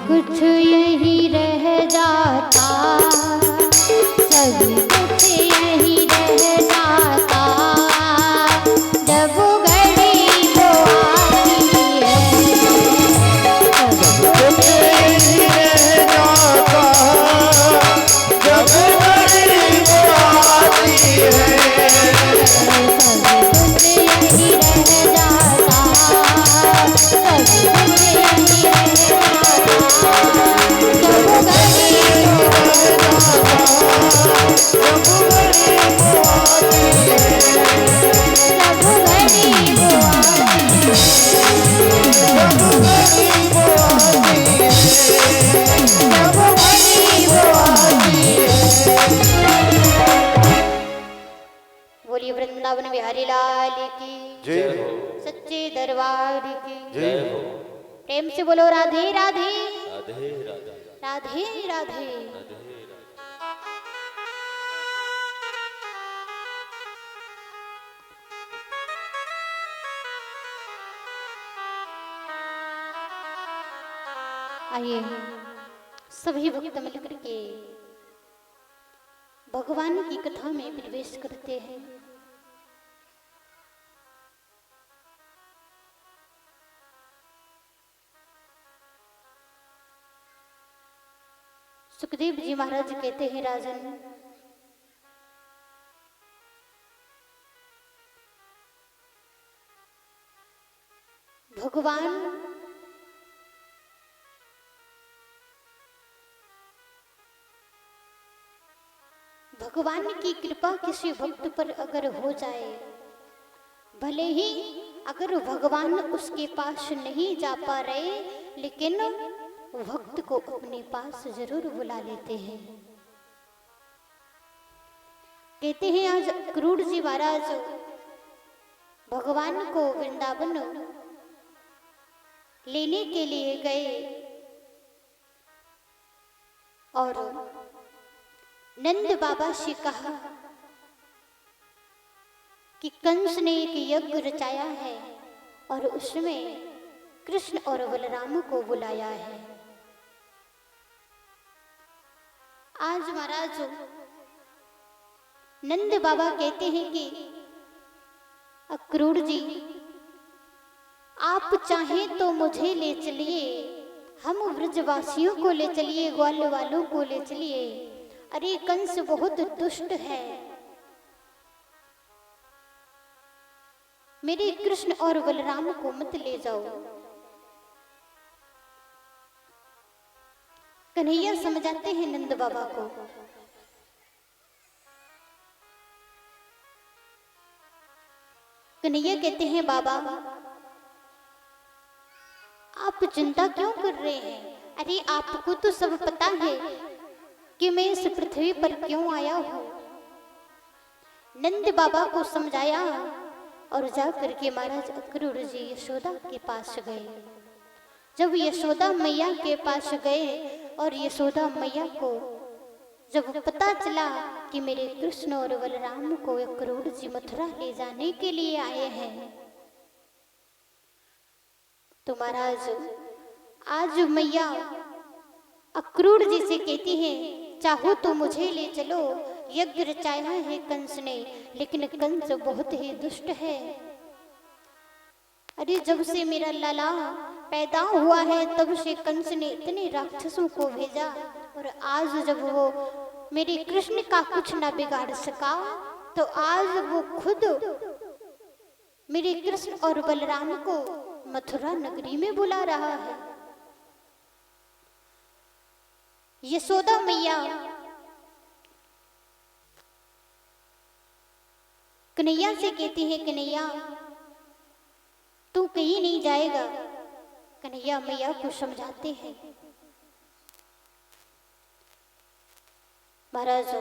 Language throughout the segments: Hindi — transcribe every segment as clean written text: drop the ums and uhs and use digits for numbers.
कुछ यही रह जाता, सब कुछ यही रह जाता, जब घड़ी वो आती है। सब कुछ यही रह जाता, जब घड़ी वो आती है। सब कुछ यही रह जाता, सब कुछ यही रह जाता, जब घड़ी वो बोलिए वृंदावन बिहारी लाल की जय हो, सच्चे दरबार की जय हो। प्रेम से बोलो राधे राधे राधे राधे राधे राधे। आइए सभी भक्त मिलकर के भगवान की कथा में प्रवेश करते हैं। सुखदेव जी महाराज कहते हैं, राजन भगवान की कृपा किसी भक्त पर अगर हो जाए, भले ही अगर भगवान उसके पास नहीं जा पा रहे, लेकिन भक्त को अपने पास जरूर बुला लेते हैं। कहते हैं आज क्रूर जी महाराज भगवान को वृंदावन लेने के लिए गए और नंद बाबा से कहा कि कंस ने एक यज्ञ रचाया है और उसमें कृष्ण और बलराम को बुलाया है। आज महाराज नंद बाबा कहते हैं कि अक्रूर जी आप चाहें तो मुझे ले चलिए, हम ब्रजवासियों को ले चलिए, ग्वाल वालों को ले चलिए। अरे कंस बहुत दुष्ट है, मेरे कृष्ण और बलराम को मत ले जाओ। कन्हैया समझाते हैं नंद बाबा को। कन्हैया कहते हैं, बाबा आप चिंता क्यों कर रहे हैं? अरे आपको तो सब पता है कि मैं इस पृथ्वी पर क्यों आया हूं। नंद बाबा को समझाया और जाकर के महाराज अक्रूर जी यशोदा के पास गए। जब यशोदा मैया के पास गए और यशोदा मैया को जब पता चला कि मेरे कृष्ण और बलराम को अक्रूर जी मथुरा ले जाने के लिए आए हैं, तो महाराज आज मैया अक्रूर जी से कहती है, चाहो तो मुझे ले चलो, यज्ञ रचाया है कंस ने, लेकिन कंस बहुत ही दुष्ट है। अरे जब से मेरा लाला पैदा हुआ है तब से कंस ने इतने राक्षसों को भेजा, और आज जब वो मेरे कृष्ण का कुछ ना बिगाड़ सका, तो आज वो खुद मेरे कृष्ण और बलराम को मथुरा नगरी में बुला रहा है। यशोदा मैया कन्हैया से कहती है, कन्हैया तू कहीं नहीं जाएगा। कन्हैया मैया को समझाते हैं, महाराज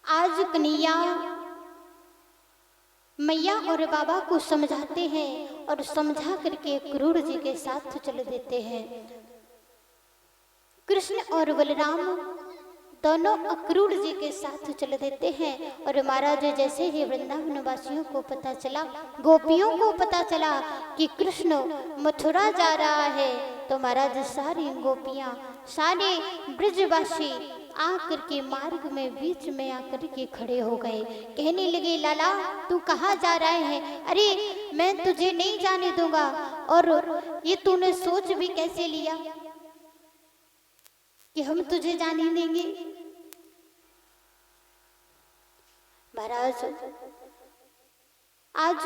आज कन्हैया मैया और बाबा को समझाते हैं और समझा करके क्रूर जी के साथ चल देते हैं। कृष्ण और बलराम दोनों अक्रूर जी के साथ चल देते हैं। और महाराज जैसे ही वृंदावन वासियों को पता चला, गोपियों को पता चला कि कृष्ण मथुरा जा रहा है, तो महाराज सारी गोपियां, सारे ब्रजवासी आकर के मार्ग में बीच में आकर के खड़े हो गए। कहने लगे, लाला तू कहाँ जा रहे हैं? अरे मैं तुझे नहीं जाने दूंगा। और ये तूने सोच भी कैसे लिया कि हम तुझे जाने देंगे? महाराज आज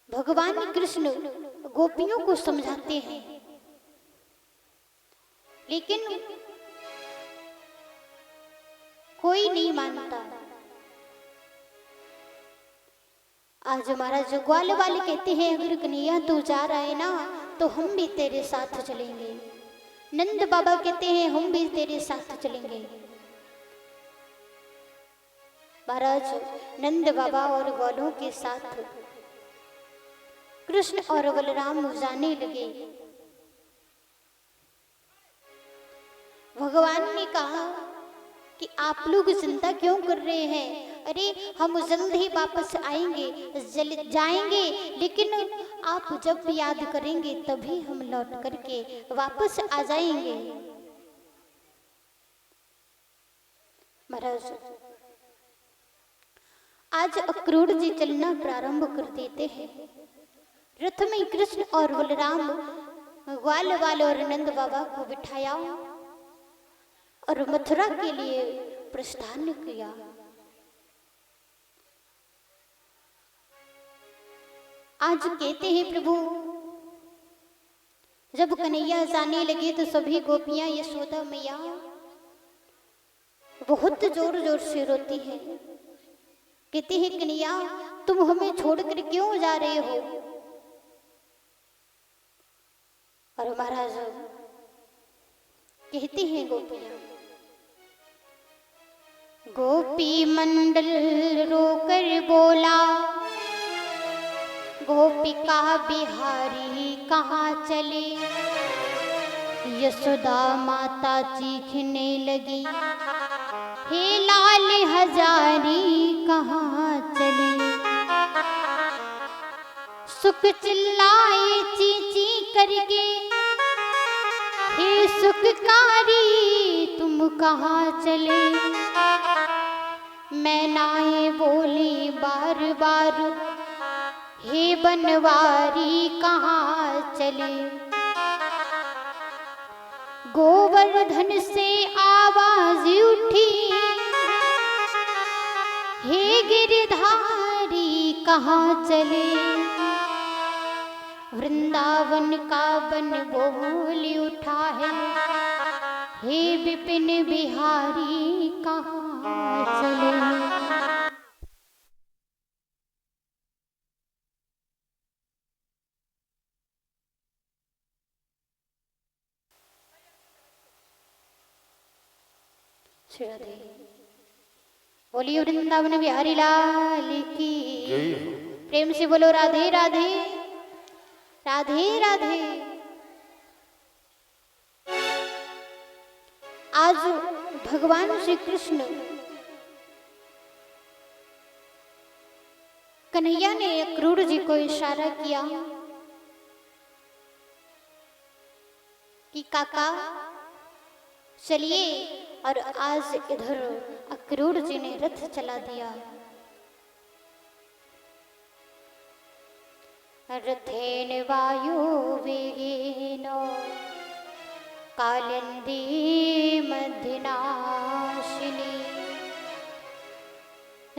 भगवान कृष्ण गोपियों को समझाते हैं, लेकिन कोई नहीं मानता। आज महाराज ग्वाल वाले कहते हैं, अगर कन्हैया तू जा रहा है ना तो हम भी तेरे साथ चलेंगे। नंद बाबा कहते हैं, हम भी तेरे साथ चलेंगे। महाराज नंद बाबा और ग्वालों के साथ कृष्ण और बलराम जाने लगे। भगवान ने कहा कि आप लोग चिंता क्यों कर रहे हैं? अरे हम जल्द ही वापस आएंगे, जाएंगे, लेकिन आप जब याद करेंगे तभी हम लौट करके वापस आ जाएंगे। महाराज आज अक्रूर जी चलना प्रारंभ कर देते हैं। रथ में कृष्ण और बलराम ग्वाल वाले और नंद बाबा को बिठाया और मथुरा के लिए प्रस्थान किया। आज कहते हैं प्रभु, जब कन्हैया जाने लगे तो सभी गोपियां यशोदा मैया बहुत जोर जोर से रोती है। कहते हैं, कन्हैया तुम हमें छोड़कर क्यों जा रहे हो? और महाराज कहते हैं गोपियां, गोपी मंडल रोकर बोला, गोपिका बिहारी कहाँ चले? यशोदा माता चीखने लगी, हे लाल हजारी कहाँ चले? सुख चिल्लाए चींची करके, हे सुखकारी तुम कहाँ चले? मैनाए बोली बार बार, हे बनवारी कहाँ चले? गोवर्धन से आवाज उठी, हे गिरधारी कहाँ चले? वृंदावन का बन बोल उठा है, हे विपिन बिहारी कहाँ चले? बोलिए वृंदावन बिहारी लाल की। प्रेम से बोलो राधे राधे राधे राधे। आज भगवान श्री कृष्ण कन्हैया ने अक्रूर जी को इशारा किया कि काका चलिए, और आज इधर अक्रूर जी ने रथ चला दिया। रथेन वायु वेगेन कालिंदी मध्यनाशिनी।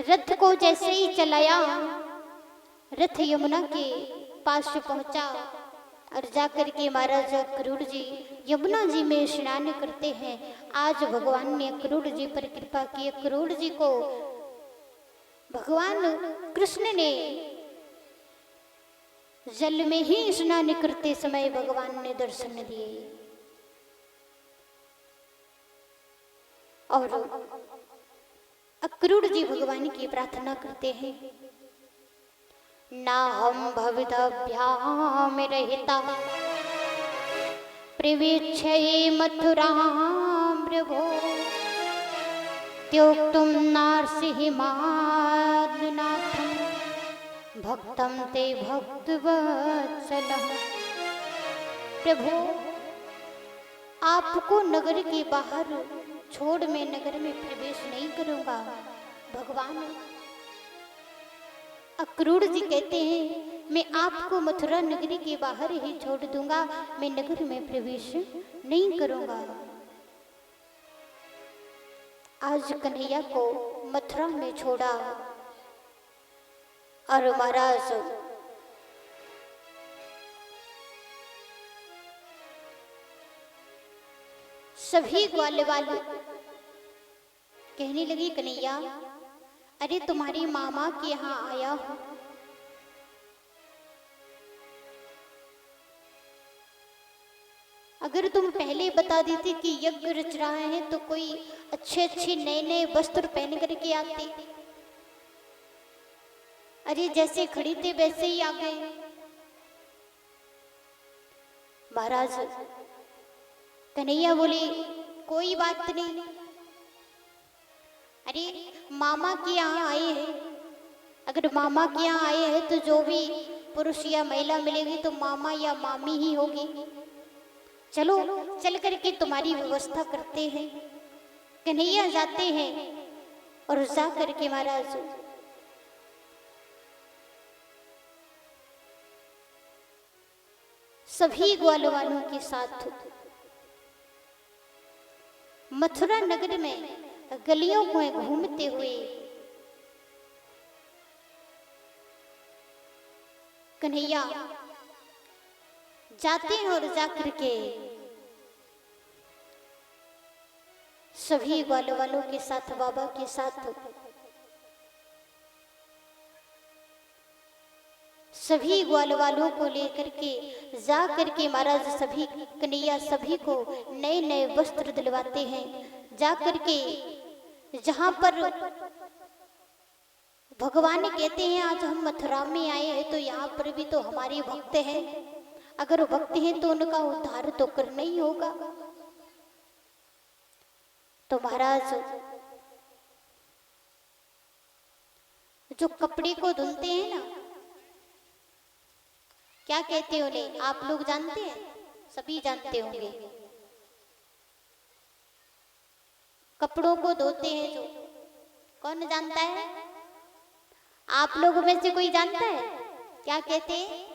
रथ को जैसे ही चलाया, रथ यमुना के पास पहुंचा और जाकर के महाराज अक्रूर जी यमुना जी में स्नान करते हैं। आज भगवान ने अक्रूर जी पर कृपा की। अक्रूर जी को भगवान कृष्ण ने जल में ही स्नान करते समय भगवान ने दर्शन दिए। और अक्रूर जी भगवान की प्रार्थना करते हैं, ना हम भवितभ्याम रहता प्रवीक्षये मथुरां प्रभो त्योक्तुं नारसिंहमादनाथं भक्तं ते भक्तवत्सलः। प्रभु, आपको नगर के बाहर छोड़ मैं नगर में प्रवेश नहीं करूंगा। भगवान अक्रूर जी कहते हैं मैं आपको मथुरा नगरी के बाहर ही छोड़ दूंगा, मैं नगर में प्रवेश नहीं करूंगा। आज कन्हैया को मथुरा में छोड़ा और महाराज सभी ग्वाले वाले कहने लगी कन्हैया, अरे तुम्हारी मामा के यहाँ आया हूं। अगर तुम पहले बता देती कि यज्ञ रच रहा है तो कोई अच्छे अच्छे नए नए वस्त्र पहन करके आते। अरे जैसे खड़ी थे वैसे ही आ गए। महाराज कन्हैया बोले कोई बात नहीं, अरे मामा के यहाँ आए हैं, अगर मामा के यहाँ आए हैं तो जो भी पुरुष या महिला मिलेगी तो मामा या मामी ही होगी। चलो चल करके तुम्हारी व्यवस्था करते हैं। कन्हैया जाते हैं और जा करके महाराज सभी ग्वाल वालों के साथ मथुरा नगर में गलियों में घूमते हुए कन्हैया जाते हैं और जाकर के सभी ग्वाल वालों के साथ बाबा के साथ सभी ग्वाल वालों को लेकर के जा करके महाराज सभी कन्हैया सभी को नए नए वस्त्र दिलवाते हैं। जा करके जहां पर भगवान कहते हैं आज हम मथुरा में आए हैं तो यहाँ पर भी तो हमारे भक्त हैं, अगर भक्त हैं तो उनका उद्धार तो करना ही होगा। तो महाराज जो कपड़े को धुलते हैं ना, क्या कहते हैं उन्हें, आप लोग जानते हैं, सभी जानते होंगे। कपड़ों को धोते हैं जो, कौन जानता है? आप लोगों में से कोई जानता है क्या कहते हैं?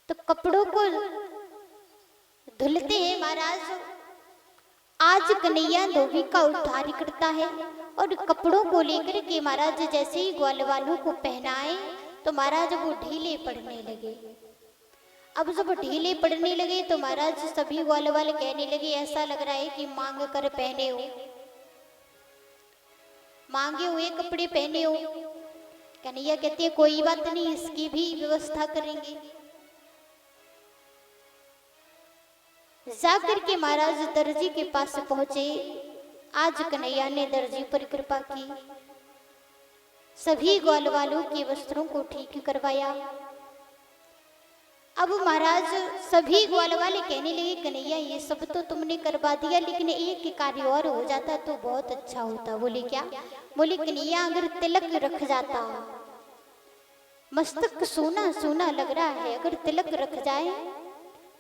तो कपड़ों को धुलते हैं महाराज। आज कन्हैया धोबी का उद्धार करता है और कपड़ों को लेकर के महाराज जैसे ही ग्वाल वालों को पहनाए तो महाराज वो ढीले पड़ने लगे। अब जब ढीले पड़ने लगे तो महाराज सभी ग्वाल वाले कहने लगे ऐसा लग रहा है कि मांग कर पहने हो, मांगे हुए कपड़े पहने हो। कन्हैया कहते हैं कोई बात नहीं, इसकी भी व्यवस्था करेंगे। जाकर के महाराज दर्जी के पास पहुंचे। आज कन्हैया ने दर्जी पर कृपा की, सभी ग्वाल वालों के वस्त्रों को ठीक करवाया। अब महाराज सभी ग्वाल वाले कहने लगे कन्हैया ये सब तो तुमने करवा दिया, लेकिन एक कार्य और हो जाता तो बहुत अच्छा होता। बोले क्या? बोले कन्हैया अगर तिलक रख जाता, मस्तक सोना सोना लग रहा है, अगर तिलक रख जाए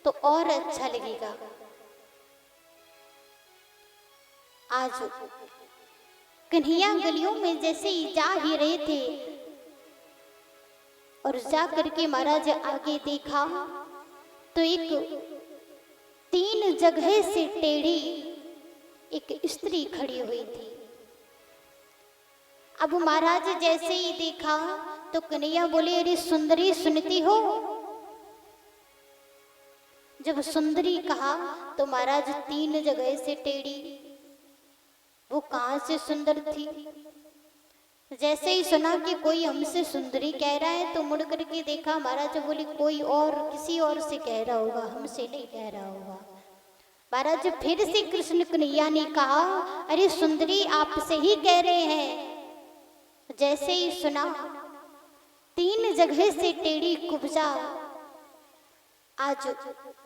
तो और अच्छा लगेगा। आज कन्हैया गलियों में जैसे ही जा ही रहे थे और जा करके महाराज आगे देखा तो एक 3 जगह से टेढ़ी एक स्त्री खड़ी हुई थी। अब महाराज जैसे ही देखा तो कन्हैया बोले अरे सुंदरी सुनती हो? जब सुंदरी कहा तो महाराज 3 जगह से टेढ़ी, वो कहां से सुंदर थी? जैसे ही सुना कि कोई हमसे सुंदरी कह रहा है तो मुड़ करके देखा, महाराज बोले कोई और किसी और से कह रहा होगा, हमसे नहीं कह रहा होगा। महाराज फिर से कृष्ण कन्हैया ने कहा अरे सुंदरी आपसे ही कह रहे हैं। जैसे ही सुना 3 जगह से टेढ़ी कुब्जा आज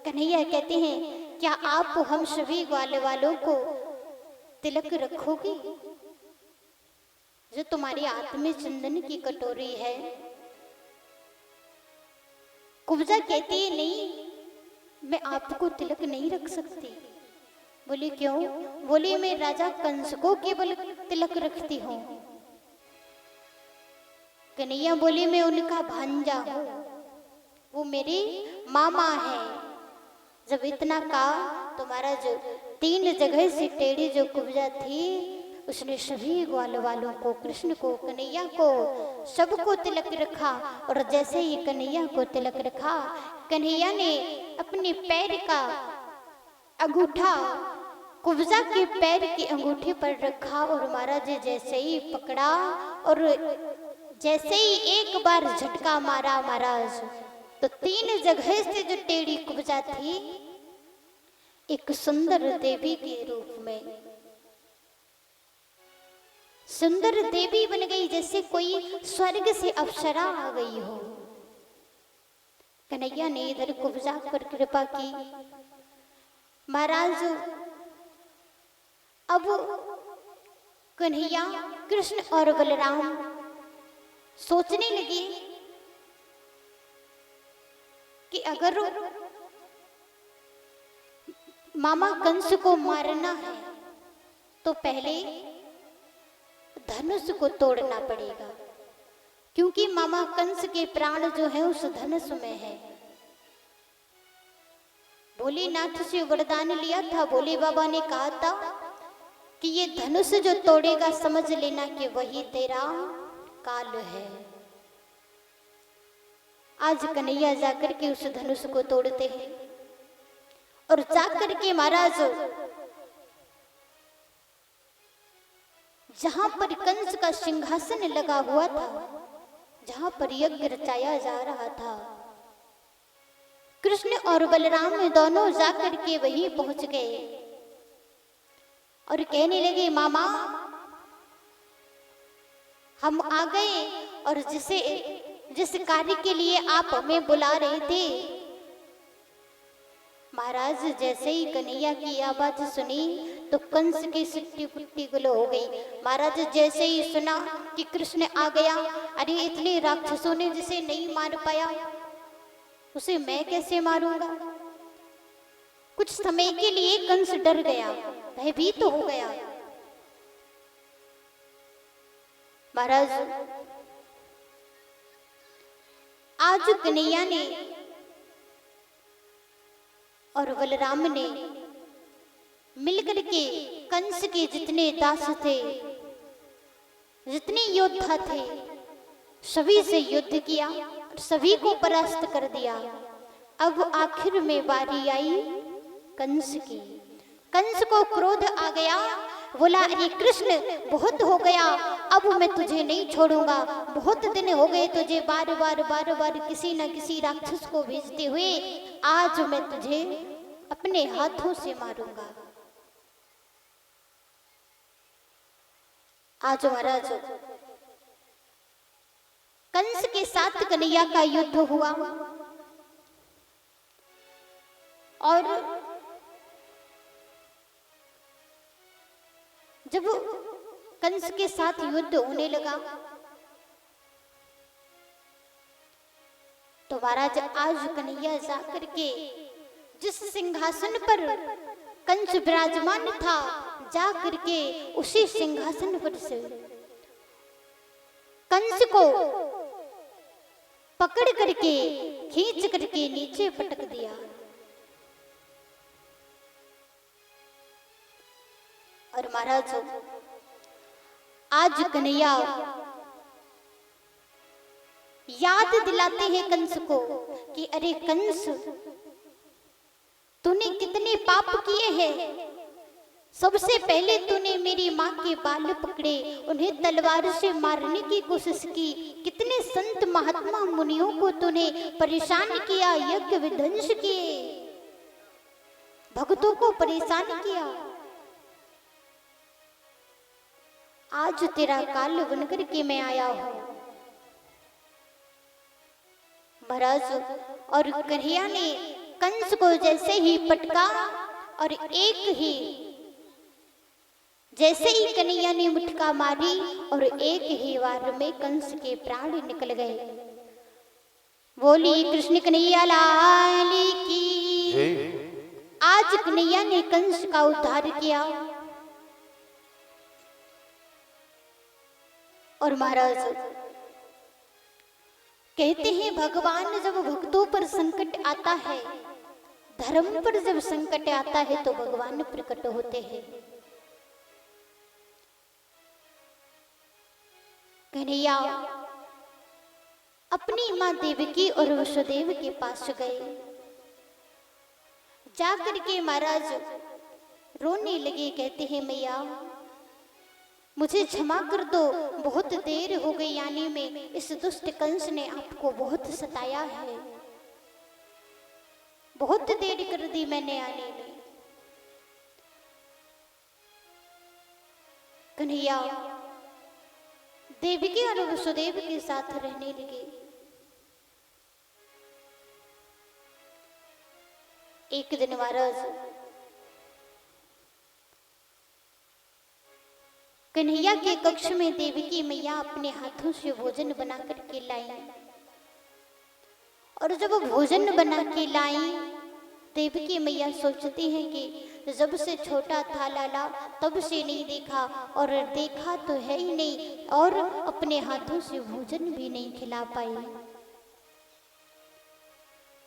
कन्हैया कहते हैं, क्या आप हम सभी ग्वाले वालों को तिलक रखोगे? जो तुम्हारे हाथ में चंदन की कटोरी है। कुब्जा कहती है, नहीं, मैं आपको तिलक नहीं रख सकती। बोले क्यों? बोले मैं राजा कंस को केवल तिलक रखती हूँ। कन्हैया बोले मैं उनका भांजा हूँ, वो मेरे मामा है। जब इतना कहा तो महाराज 3 जगह से टेढ़ी जो कुब्जा थी उसने सभी ग्वाल वालों को, कृष्ण को, कन्हैया को, सबको तिलक रखा। और जैसे ही कन्हैया को तिलक रखा, कन्हैया ने अपने पैर का अंगूठा कुब्जा के पैर के अंगूठे पर रखा और महाराज जैसे ही पकड़ा और जैसे ही एक बार झटका मारा महाराज, तो 3 जगह से जो टेढ़ी कुब्जा थी एक सुंदर देवी के रूप में, सुंदर देवी बन गई, जैसे कोई स्वर्ग से अप्सरा आ गई हो। कन्हैया ने इधर कुब्जा पर कृपा की। महाराज अब कन्हैया, कृष्ण और बलराम सोचने लगे कि अगर मामा कंस को मारना है तो पहले धनुष को तोड़ना पड़ेगा, क्योंकि मामा कंस के प्राण जो है उस धनुष में है। भोलेनाथ से वरदान लिया था, भोले बाबा ने कहा था कि ये धनुष जो तोड़ेगा समझ लेना कि वही तेरा काल है। आज कन्हैया जाकर के उस धनुष को तोड़ते हैं और जाकर के महाराज जहां पर कंस का सिंहासन लगा हुआ था, जहां पर यज्ञ रचाया जा रहा था, कृष्ण और बलराम दोनों जाकर के वहीं पहुंच गए और कहने लगे, मामा हम आ गए और जिस कार्य के लिए आप हमें बुला रहे थे। महाराज जैसे ही कन्हैया की आवाज सुनी तो कंस की सिट्टी पुट्टी गुलो हो गई। महाराज जैसे ही सुना कि कृष्ण आ गया, अरे इतने राक्षसों ने जिसे नहीं मार पाया उसे मैं कैसे मारूंगा। कुछ समय के लिए कंस डर गया, भयभीत तो हो गया। महाराज आज कन्हैया ने और बलराम ने मिलकर के कंस के जितने दास थे, जितने योद्धा थे, सभी से युद्ध किया, सभी को परास्त कर दिया। अब आखिर में बारी आई कंस की। कंस को क्रोध आ गया, बोला अरे कृष्ण बहुत हो गया, अब मैं तुझे नहीं छोड़ूंगा। बहुत दिन हो गए तुझे बार बार किसी न किसी राक्षस को भेजते हुए, आज मैं तुझे अपने हाथों से मारूंगा। आज महाराज कंस के साथ कन्हैया का युद्ध हुआ और जब कंस के साथ युद्ध होने लगा तो महाराज आज कन्हैया जाकर के जिस सिंहासन पर कंस विराजमान था, जा करके उसी सिंहासन पर से कंस को पकड़ करके खींच करके नीचे पटक दिया। और महाराज आज कन्हैया याद दिलाते हैं कंस को कि अरे कंस, तूने कितने पाप किए हैं। सबसे पहले तूने मेरी माँ के बाल पकड़े, उन्हें तलवार से मारने की कोशिश की। कितने संत महात्मा मुनियों को तूने परेशान किया, यज्ञ विध्वंस किए, भक्तों को परेशान किया। आज तेरा काल बनकर के मैं आया हूं। महाराज और कन्हैया ने कंस को जैसे ही पटका और जैसे ही कन्हैया ने मुटका मारी और एक ही वार में कंस के प्राण निकल गए। बोली कृष्ण कन्हैया लाल की। आज कन्हैया ने कंस का उद्धार किया। और महाराज कहते हैं भगवान जब भक्तों पर संकट आता है, धर्म पर जब संकट आता है तो भगवान प्रकट होते हैं। कन्हैया अपनी मां देवकी और वसुदेव के पास गए। जाकर के महाराज रोने लगे। कहते हैं मैया मुझे क्षमा कर दो, बहुत देर हो गई आने में। इस दुष्ट कंस ने आपको बहुत सताया है, बहुत देर कर दी मैंने आने में। कन्हैया देवकी और वसुदेव के साथ रहने लगे। एक दिन महाराज कन्हैया के कक्ष में देवकी मैया अपने हाथों से भोजन बना करके लाई। और जब भोजन बना के लाई, देवकी मैया सोचती हैं कि जब से छोटा था लाला तब से नहीं देखा, और देखा तो है ही नहीं, और अपने हाथों से भोजन भी नहीं खिला पाई।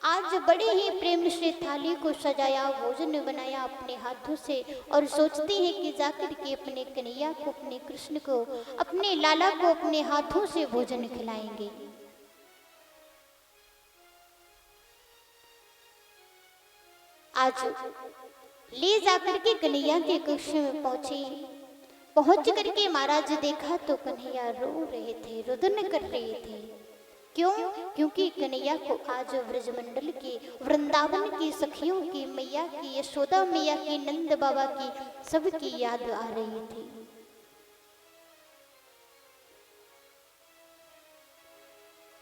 आज बड़े ही प्रेम से थाली को सजाया, भोजन बनाया अपने हाथों से, और सोचती है कि जाकर के अपने कन्हैया को, अपने कृष्ण को, अपने लाला को अपने हाथों से भोजन खिलाएंगे। आज ले जाकर के कन्हैया के कक्ष में पहुंची। पहुंच करके महाराज देखा तो कन्हैया रो रहे थे, रुदन कर रहे थे। क्यों? क्योंकि कन्हैया को आज ब्रजमंडल की, वृंदावन की सखियों की, मैया की, यशोदा मैया की, नंद बाबा की, सबकी याद आ रही थी।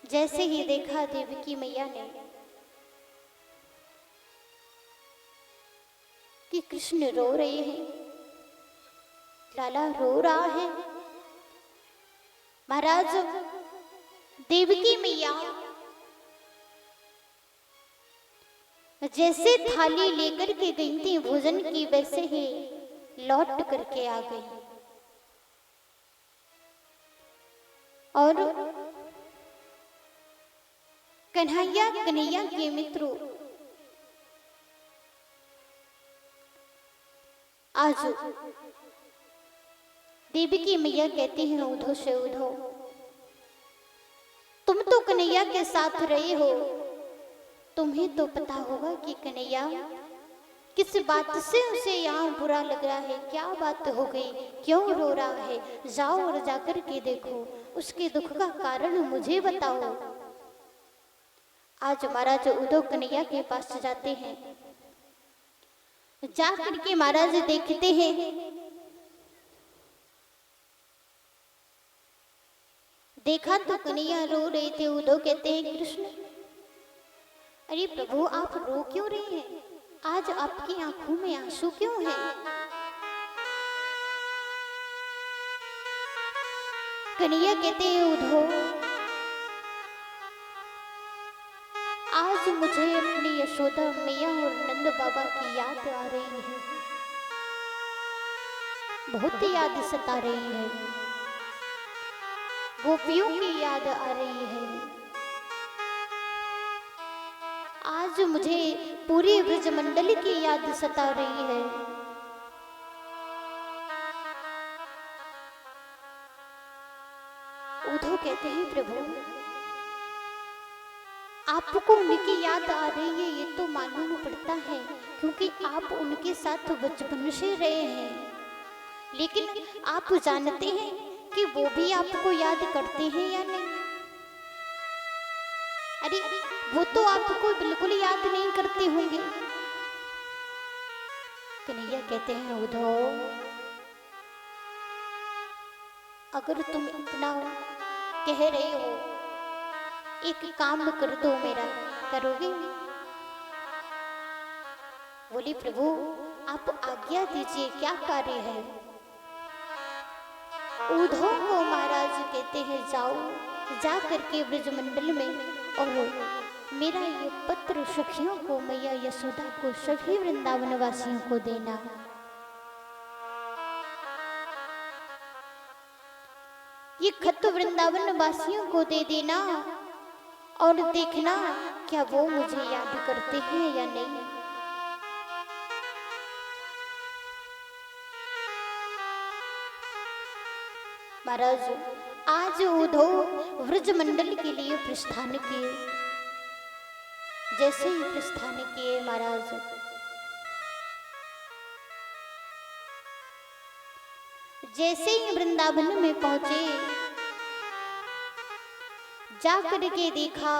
जैसे ही देखा देवकी मैया ने कि कृष्ण रो रहे हैं, लाला रो रहा है, महाराज देवकी मैया जैसे थाली लेकर के गई थी भोजन की, वैसे ही लौट करके आ गई। और कन्हैया के मित्रों आज देवकी मैया कहती हैं उधो से उधो, तुम तो कन्हैया के साथ रहे हो, तुम्हें तो पता होगा कि कन्हैया किस बात से उसे यहाँ बुरा लग रहा है, क्या बात हो गई, क्यों रो रहा है। जाओ और जाकर के देखो, उसके दुख का कारण मुझे बताओ। आज महाराज उधो कन्हैया के पास जाते हैं। जाकर के महाराज देखते हैं, देखा तो कन्हैया रो रहे थे। उधो कहते हैं कृष्ण, अरे प्रभु आप रो क्यों रहे हैं, आज आपकी आंखों में आंसू क्यों हैं? कन्हैया कहते हैं उधो, आज मुझे अपनी यशोदा मैया और नंद बाबा की याद आ रही है, बहुत याद सता रही है, गोपियों की याद आ रही है। आज मुझे पूरी ब्रजमंडल की याद सता रही है। उद्धव कहते हैं प्रभु आपको उनकी याद आ रही है, ये तो मालूम पड़ता है, क्योंकि आप उनके साथ बचपन से रहे हैं। लेकिन आप जानते हैं कि वो भी आपको याद करते हैं या नहीं? अरे वो तो आपको बिल्कुल याद नहीं करते होंगे। कन्हैया कहते हैं उद्धव, अगर तुम इतना कह रहे हो, एक काम कर दो मेरा, करोगे? बोली प्रभु आप आज्ञा दीजिए, क्या कार्य है। उद्धव को महाराज कहते हैं जाओ, जा करके ब्रजमंडल में और मेरा ये पत्र सखियों को, मैया यशोदा को, सभी वृंदावन वासियों को देना। ये खत वृंदावन वासियों को दे देना और देखना क्या वो मुझे याद करते हैं या नहीं। महाराज आज उद्धव व्रजमंडल के लिए प्रस्थान किए। जैसे ही प्रस्थान किए महाराज, जैसे ही वृंदावन में पहुंचे, जाकर के देखा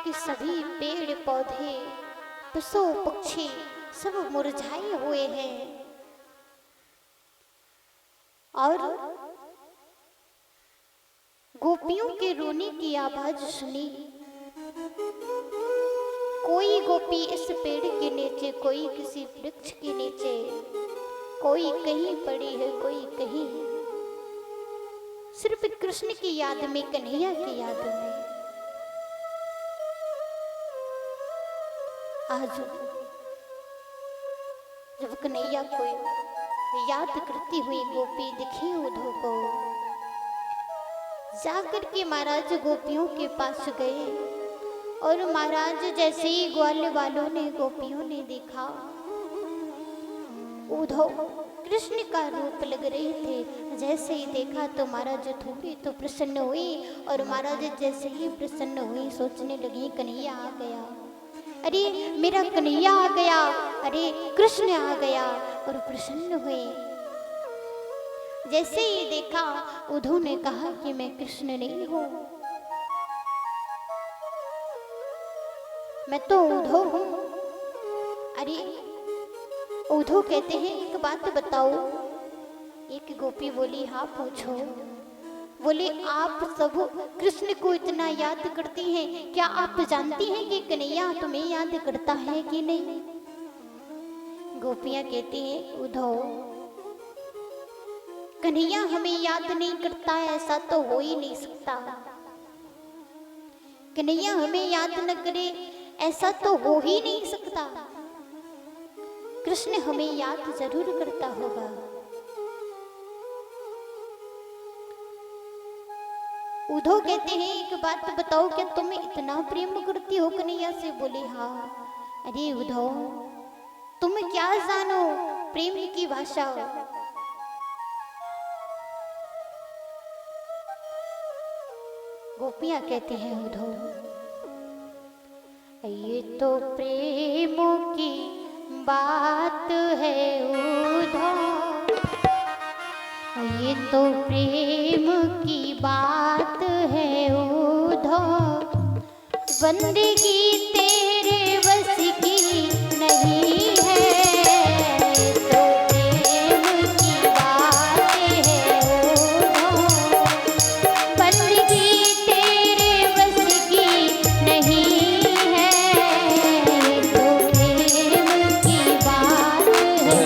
कि सभी पेड़ पौधे, पशु पक्षी सब मुरझाए हुए हैं और गोपियों के रोने की आवाज सुनी। कोई गोपी इस पेड़ के नीचे, कोई किसी वृक्ष के नीचे, कोई कहीं पड़ी है, कोई कहीं, सिर्फ कृष्ण की याद में, कन्हैया की याद में। आज जब कन्हैया को याद करती हुई गोपी दिखी उद्धव को, जाकर के महाराज गोपियों के पास गए और महाराज जैसे ही ग्वाल वालों ने, गोपियों ने देखा उद्धव कृष्ण का रूप लग रहे थे, जैसे ही देखा तो महाराज थोड़ी तो प्रसन्न हुई और महाराज जैसे ही प्रसन्न हुई सोचने लगी कन्हैया आ गया, अरे मेरा कन्हैया आ गया, अरे कृष्ण आ गया, और प्रसन्न हुए। जैसे ही देखा उद्धव ने कहा कि मैं कृष्ण नहीं हूं, मैं तो उद्धव हूं। अरे उद्धव कहते हैं एक बात बताओ। एक गोपी बोली हाँ पूछो। बोले आप सब कृष्ण को इतना याद करती हैं, क्या आप जानती हैं कि कन्हैया तुम्हें याद करता है कि नहीं। गोपियां कहती हैं उद्धव कन्हैया हमें याद नहीं करता, ऐसा तो हो ही नहीं सकता। कन्हैया हमें याद न करे ऐसा तो हो ही नहीं सकता। कृष्ण हमें याद जरूर करता होगा। उद्धव कहते हैं एक बात बताओ, क्या तुम इतना प्रेम करती हो कन्हैया से। बोले हाँ। अरे उद्धव तुम क्या जानो प्रेम की भाषा। गोपियां कहते हैं उद्धव ये तो प्रेम की बात है उद्धव, ये तो प्रेम की बात है उद्धव, बंदगी तेरे बस की नहीं है। तो प्रेम की बात है उद्धव, बंदगी तेरे बस की नहीं है। तो प्रेम की बात है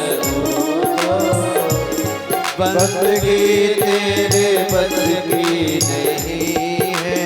उद्धव, बंदगी तेरे बस की नहीं है।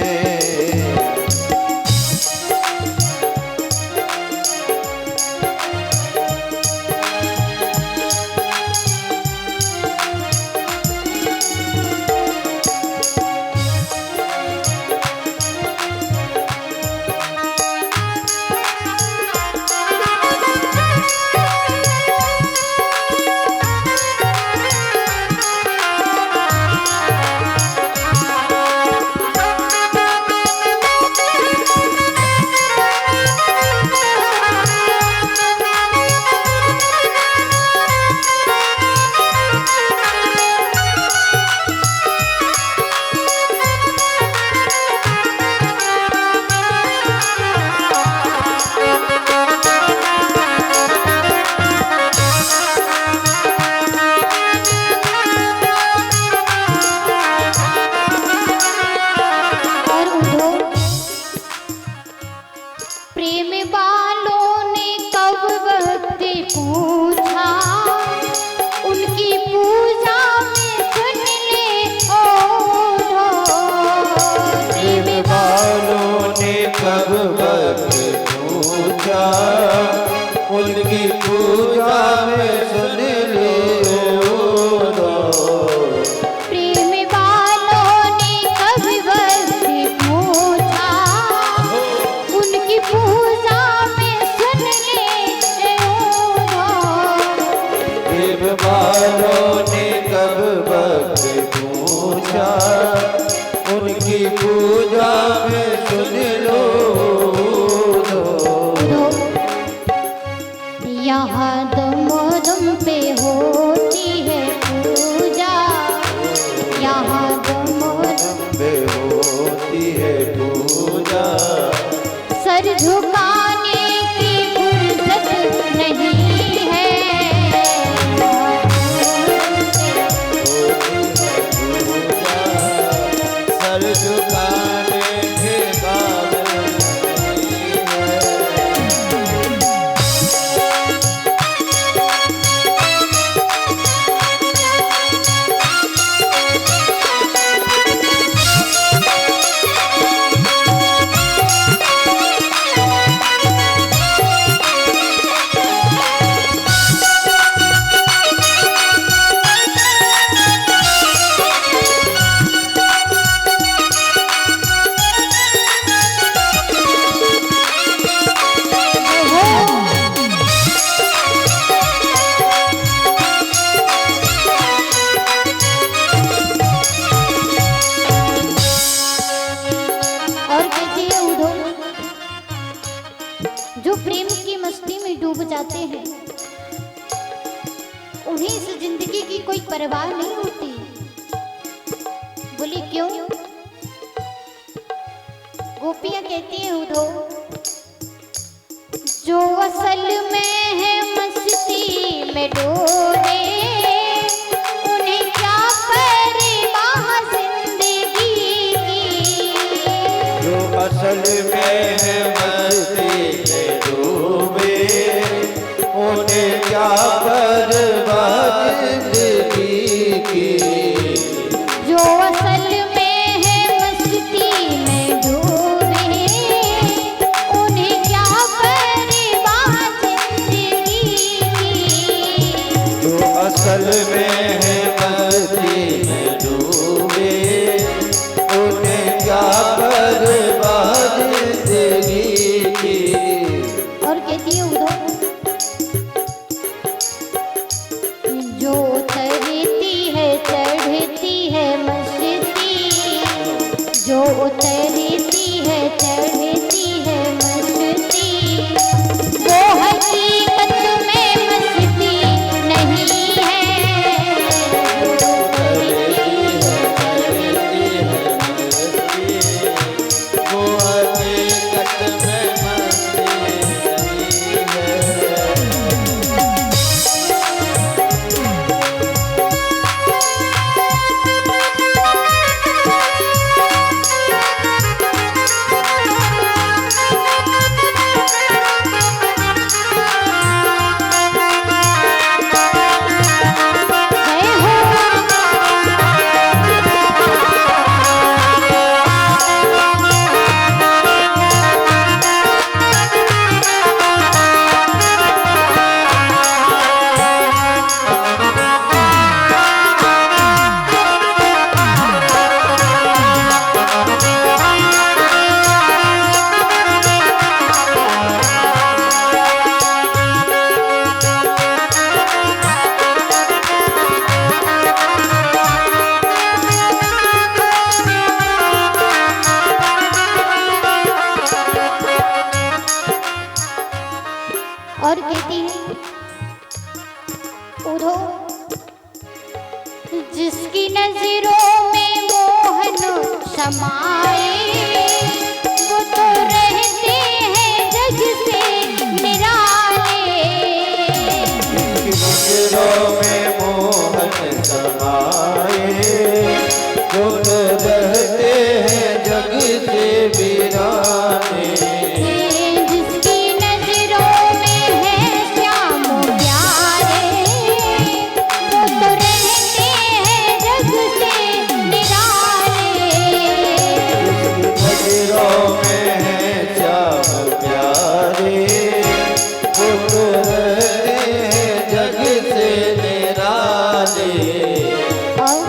परवाह नहीं होती। बोली क्यों? गोपियां कहती है उधो, जो असल में है मस्ती में डोले, उन्हें क्या परवाह जिंदगी की। जो असल में है मस्ती में डूबे, उन्हें क्या परवाह जिंदगी की। जो असल में है मस्ती में डूबे, उन्हें क्या परवाह जिंदगी की। जो असल में है मस्ती में डूबे, उन्हें क्या परवाह जिंदगी की। और कहती है उधो, जो उतरती है चढ़ती है मस्ती, जो उतरती है चढ़ती है मस्ती, वो हकीकत में मस्ती नहीं है। जो उतरती है चढ़ती है मस्ती, वो हकीकत में मस्ती नहीं है। और कहती है उधो, जिसकी नजरों में मोहन समाए, वो तो रहते हैं जग से निराले। नजरों में मोहन समाए, वो तो रहते हैं जग से वीराने। जिसकी नजरों में है श्याम प्यारे, वो तो रहते हैं जग से निराले। नजरों में है श्याम प्यारे, वो तो रहते हैं जग से निराले। और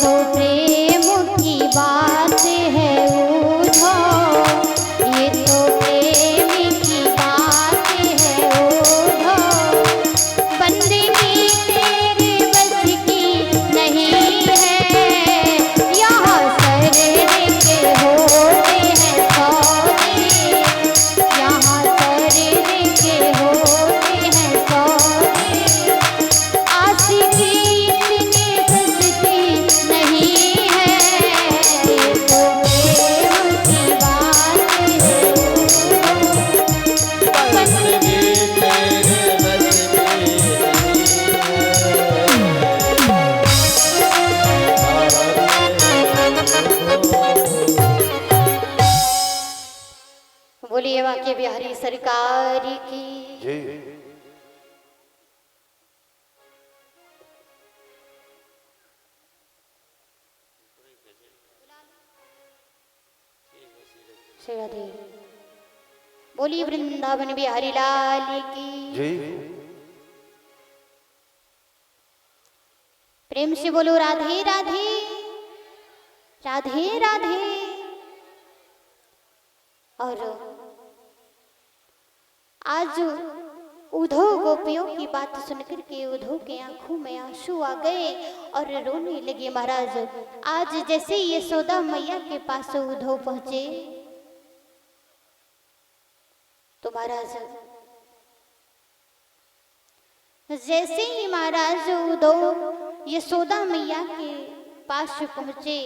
तो प्रेम की बात है उधो, ये तो प्रेम की बात है उधो, बंदगी तेरे बस की नहीं है, यहाँ शरीर के होते हैं सौदे, यहाँ शरीर के होते हैं सौदे, आशिकी इतनी सस्ती नहीं है, ये तो प्रेम की बात है। बंदगी तेरे बस बोलिए वाक्य बिहारी सरकार की। जी। श्री राधे। बोलिए वृंदावन बिहारी लाल की। जी। प्रेम से बोलो राधे राधे राधे राधे। और आज उद्धव गोपियों की बात सुनकर के उद्धव के आंखों में आंसू आ गए और रोने लगे। महाराज आज जैसे यशोदा मैया के पास उद्धव पहुंचे तो महाराज जैसे ही महाराज उद्धव यशोदा मैया के पास पहुंचे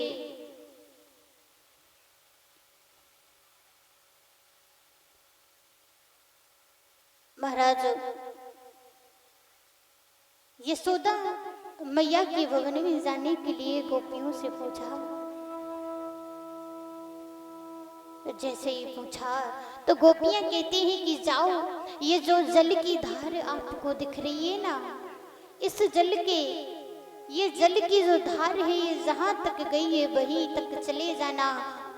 महाराज यशोदा मैया के भवन में जाने के लिए गोपियों से पूछा। जैसे ही पूछा तो गोपियां कहती हैं कि जाओ, ये जो जल की धार आपको दिख रही है ना, इस जल के ये जल की जो धार है ये जहां तक गई है वहीं तक चले जाना,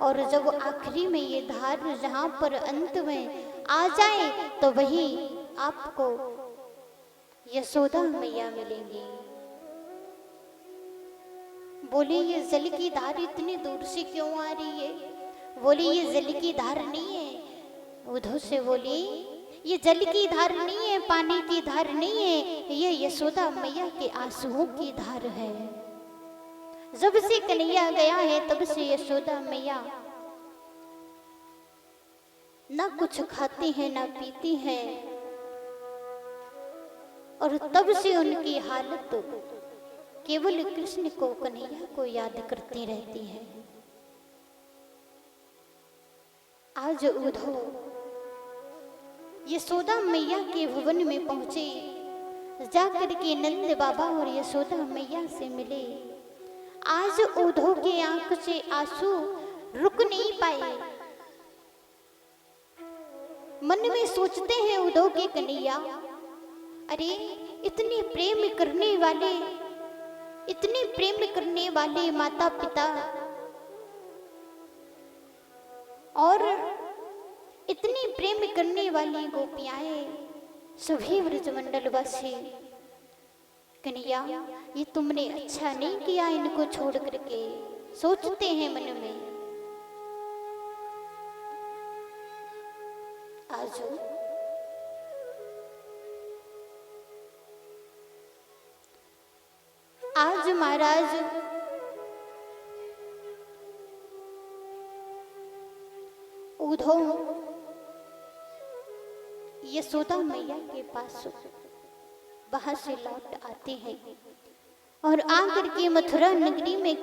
और जब आखिरी में ये धार जहां पर अंत में आ जाए तो वही आपको यशोदा मैया मिलेंगी। बोले ये जल की धार इतनी दूर से क्यों आ रही है? बोली ये जल की धार नहीं है। उद्धव से बोली ये जल की धार नहीं है, पानी की धार नहीं है, ये यशोदा मैया के आंसुओं की धार है। जब से कन्हैया गया है तब से यशोदा मैया ना कुछ खाती है ना पीती है, और तब से उनकी हालत केवल कृष्ण को, कन्हैया को याद करती रहती है। आज उद्धव यशोदा मैया के भवन में पहुंचे, जाकर के नंद बाबा और यशोदा मैया से मिले। आज उद्धव के आंख से आंसू रुक नहीं पाए। मन में सोचते हैं उद्धव के कन्हैया, अरे इतने प्रेम करने वाले माता पिता और इतनी प्रेम करने वाली गोपियाएं, सभी व्रजमंडल वासी, कन्हैया ये तुमने अच्छा नहीं किया इनको छोड़ करके, सोचते हैं मन में। आज महाराज उद्धव यशोदा मैया के पास वहां से लौट आते हैं और आकर के मथुरा नगरी में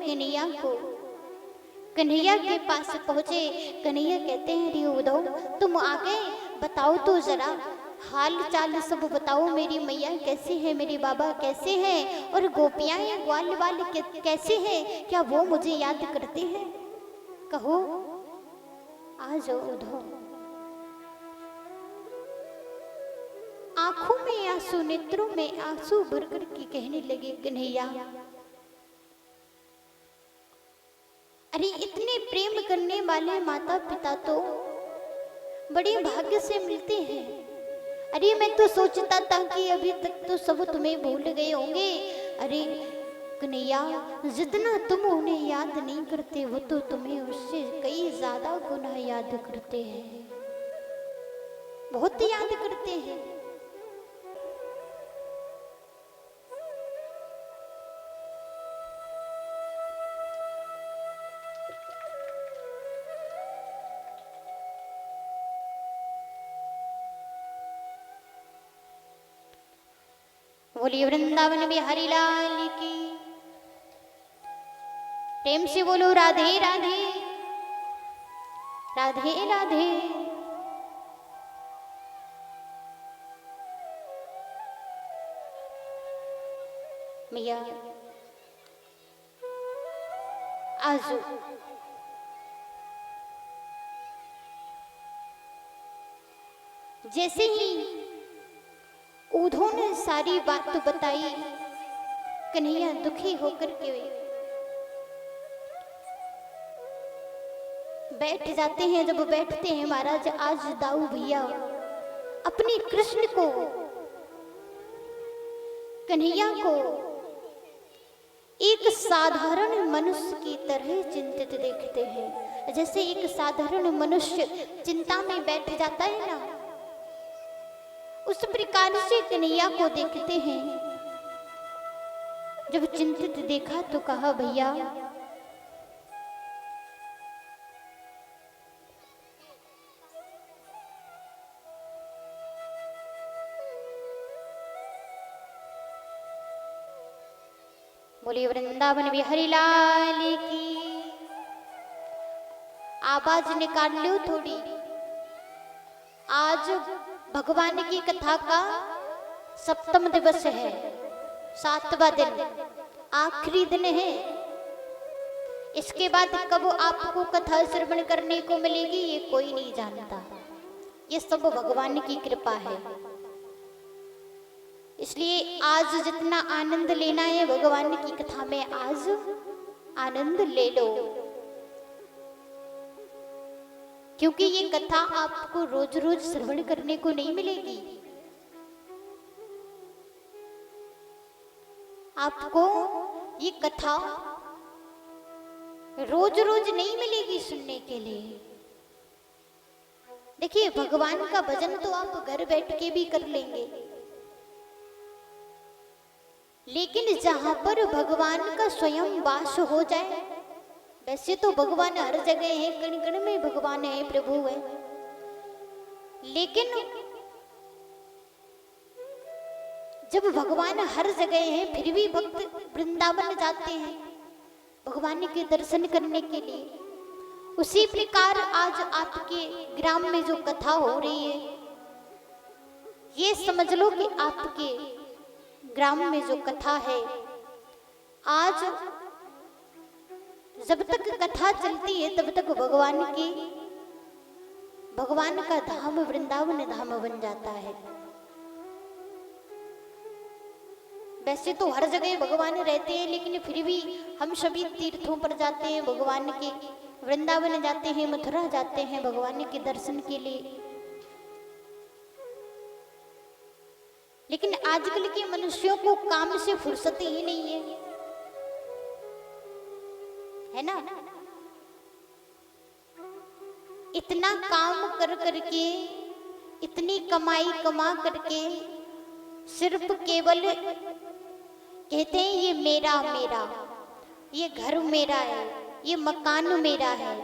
कन्हैया के पास पहुंचे। कन्हैया कहते हैं अरे उद्धव तुम आ गए, बताओ तो जरा हाल चाल सब बताओ, मेरी मैया कैसे है, मेरे बाबा कैसे हैं, और गोपियां ग्वाल वाल कैसे हैं, क्या वो मुझे याद करते हैं? कहो आ जाओ उद्धव। आंखों में आंसू, नेत्रों में आंसू भर कर के कहने लगे कन्हैया, अरे इतने प्रेम करने वाले माता पिता तो बड़े भाग्य से मिलते हैं। अरे मैं तो सोचता था कि अभी तक तो सब तुम्हें भूल गए होंगे। अरे कन्हैया, जितना तुम उन्हें याद नहीं करते वो तो तुम्हें उससे कई ज्यादा गुना याद करते हैं, बहुत याद करते हैं। बोलिए वृंदावन बिहारी लाल की, प्रेम से बोलो राधे राधे राधे राधे। मैया आज जैसे ही उन्होंने सारी बात बताई, कन्हैया दुखी होकर के बैठ जाते हैं। जब बैठते हैं महाराज, आज दाऊ भैया अपने कृष्ण को, कन्हैया को एक साधारण मनुष्य की तरह चिंतित देखते हैं। जैसे एक साधारण मनुष्य चिंता में बैठ जाता है ना, उस प्रकार से कन्हैया को देखते हैं। जब चिंतित देखा तो कहा, भैया बोलिए वृंदावन बिहारी लाल की। आवाज निकाल लो थोड़ी। आज भगवान की कथा का 7वां दिवस है, 7वां दिन, आखिरी दिन है। इसके बाद कब आपको कथा श्रवण करने को मिलेगी ये कोई नहीं जानता, ये सब भगवान की कृपा है। इसलिए आज जितना आनंद लेना है भगवान की कथा में, आज आनंद ले लो, क्योंकि ये कथा आपको रोज रोज श्रवण करने को नहीं मिलेगी। आपको ये कथा रोज रोज नहीं मिलेगी सुनने के लिए। देखिए, भगवान का भजन तो आप घर बैठ के भी कर लेंगे, लेकिन जहां पर भगवान का स्वयं वास हो जाए, वैसे तो भगवान हर जगह है, कण कण में भगवान है, प्रभु है, लेकिन जब भगवान हर जगह है फिर भी भक्त वृंदावन जाते हैं भगवान के दर्शन करने के लिए। उसी प्रकार आज आपके ग्राम में जो कथा हो रही है, ये समझ लो कि आपके ग्राम में जो कथा है, आज जब तक कथा चलती है तब तक भगवान का धाम वृंदावन धाम बन जाता है। वैसे तो हर जगह भगवान रहते हैं, लेकिन फिर भी हम सभी तीर्थों पर जाते हैं भगवान के, वृंदावन जाते हैं, मथुरा जाते हैं भगवान के दर्शन के लिए। लेकिन आजकल के मनुष्यों को काम से फुर्सत ही नहीं है ना। इतना काम कर करके, इतनी कमाई कमा करके सिर्फ केवल कहते हैं ये मेरा मेरा, ये घर मेरा है, ये मकान मेरा है,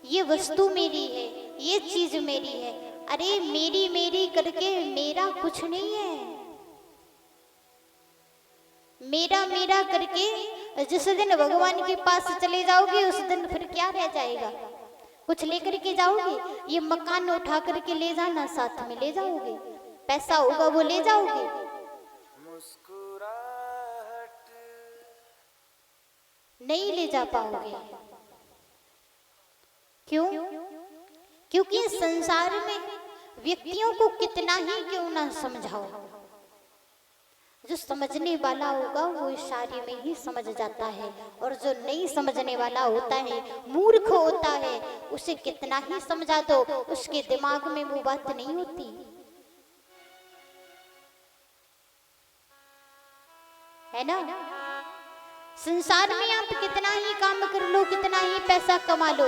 ये वस्तु मेरी है, ये चीज मेरी है। अरे मेरी मेरी करके मेरा कुछ नहीं है। मेरा मेरा करके जिस दिन भगवान के पास चले जाओगे उस दिन फिर क्या रह जाएगा? कुछ लेकर के जाओगे? ये मकान उठा करके ले जाना, साथ में ले जाओगे, पैसा होगा वो ले जाओगे, नहीं ले जा पाओगे। क्यों? क्योंकि संसार में व्यक्तियों को कितना ही क्यों ना समझाओ, जो समझने वाला होगा वो इशारे में ही समझ जाता है, और जो नहीं समझने वाला होता है, मूर्ख होता है, उसे कितना ही समझा दो उसके दिमाग में वो बात नहीं होती है ना। संसार में आप कितना ही काम कर लो, कितना ही पैसा कमा लो,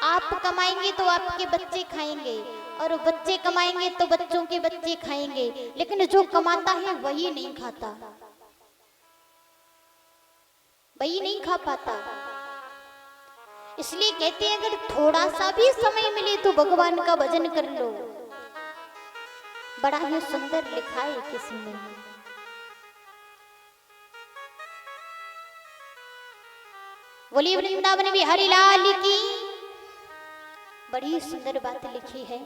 आप कमाएंगे तो आपके बच्चे खाएंगे, और बच्चे कमाएंगे तो बच्चों के बच्चे खाएंगे, लेकिन जो कमाता है वही नहीं खाता, वही नहीं खा पाता। इसलिए कहते हैं अगर थोड़ा सा भी समय मिले तो भगवान का भजन कर लो। बड़ा ही सुंदर लिखा है किसी ने, बोली वृंदावन बिहारी लाल की। बड़ी सुंदर बात लिखी है।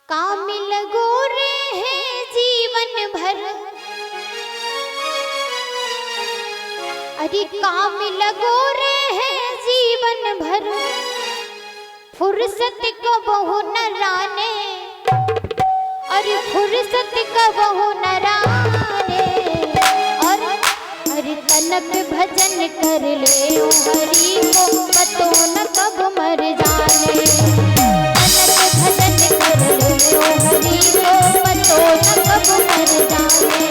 काम लगो रहे जीवन भर, अरे काम लगो रहे जीवन भर, फुर्सत को बहु न राने, अरे फुर्सत को बहु न राने, और हरि तनक भजन कर ले ओ हरि को पतो न कब मर जाने, तनक भजन कर ले ओ हरि को पतो न कब मर जाने।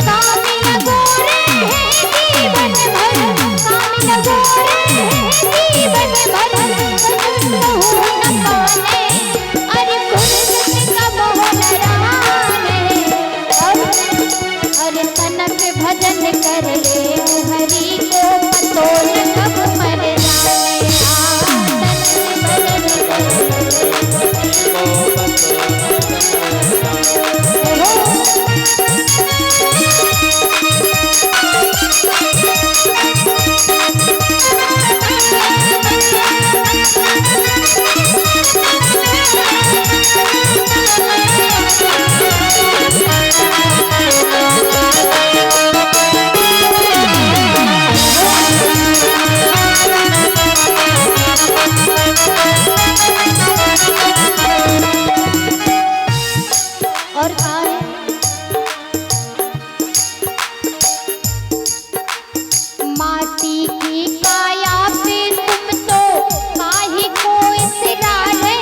काम लगो रहे जीवन भर, काम लगो रहे जीवन भर, न पाने, अरे फुर्सत का बहु न राने, और अरे तनक भजन कर ले ओ हरि को पतो न कब मर जाने, तनक भजन और आए माटी की काया पे तुम तो काहे को इसरार है,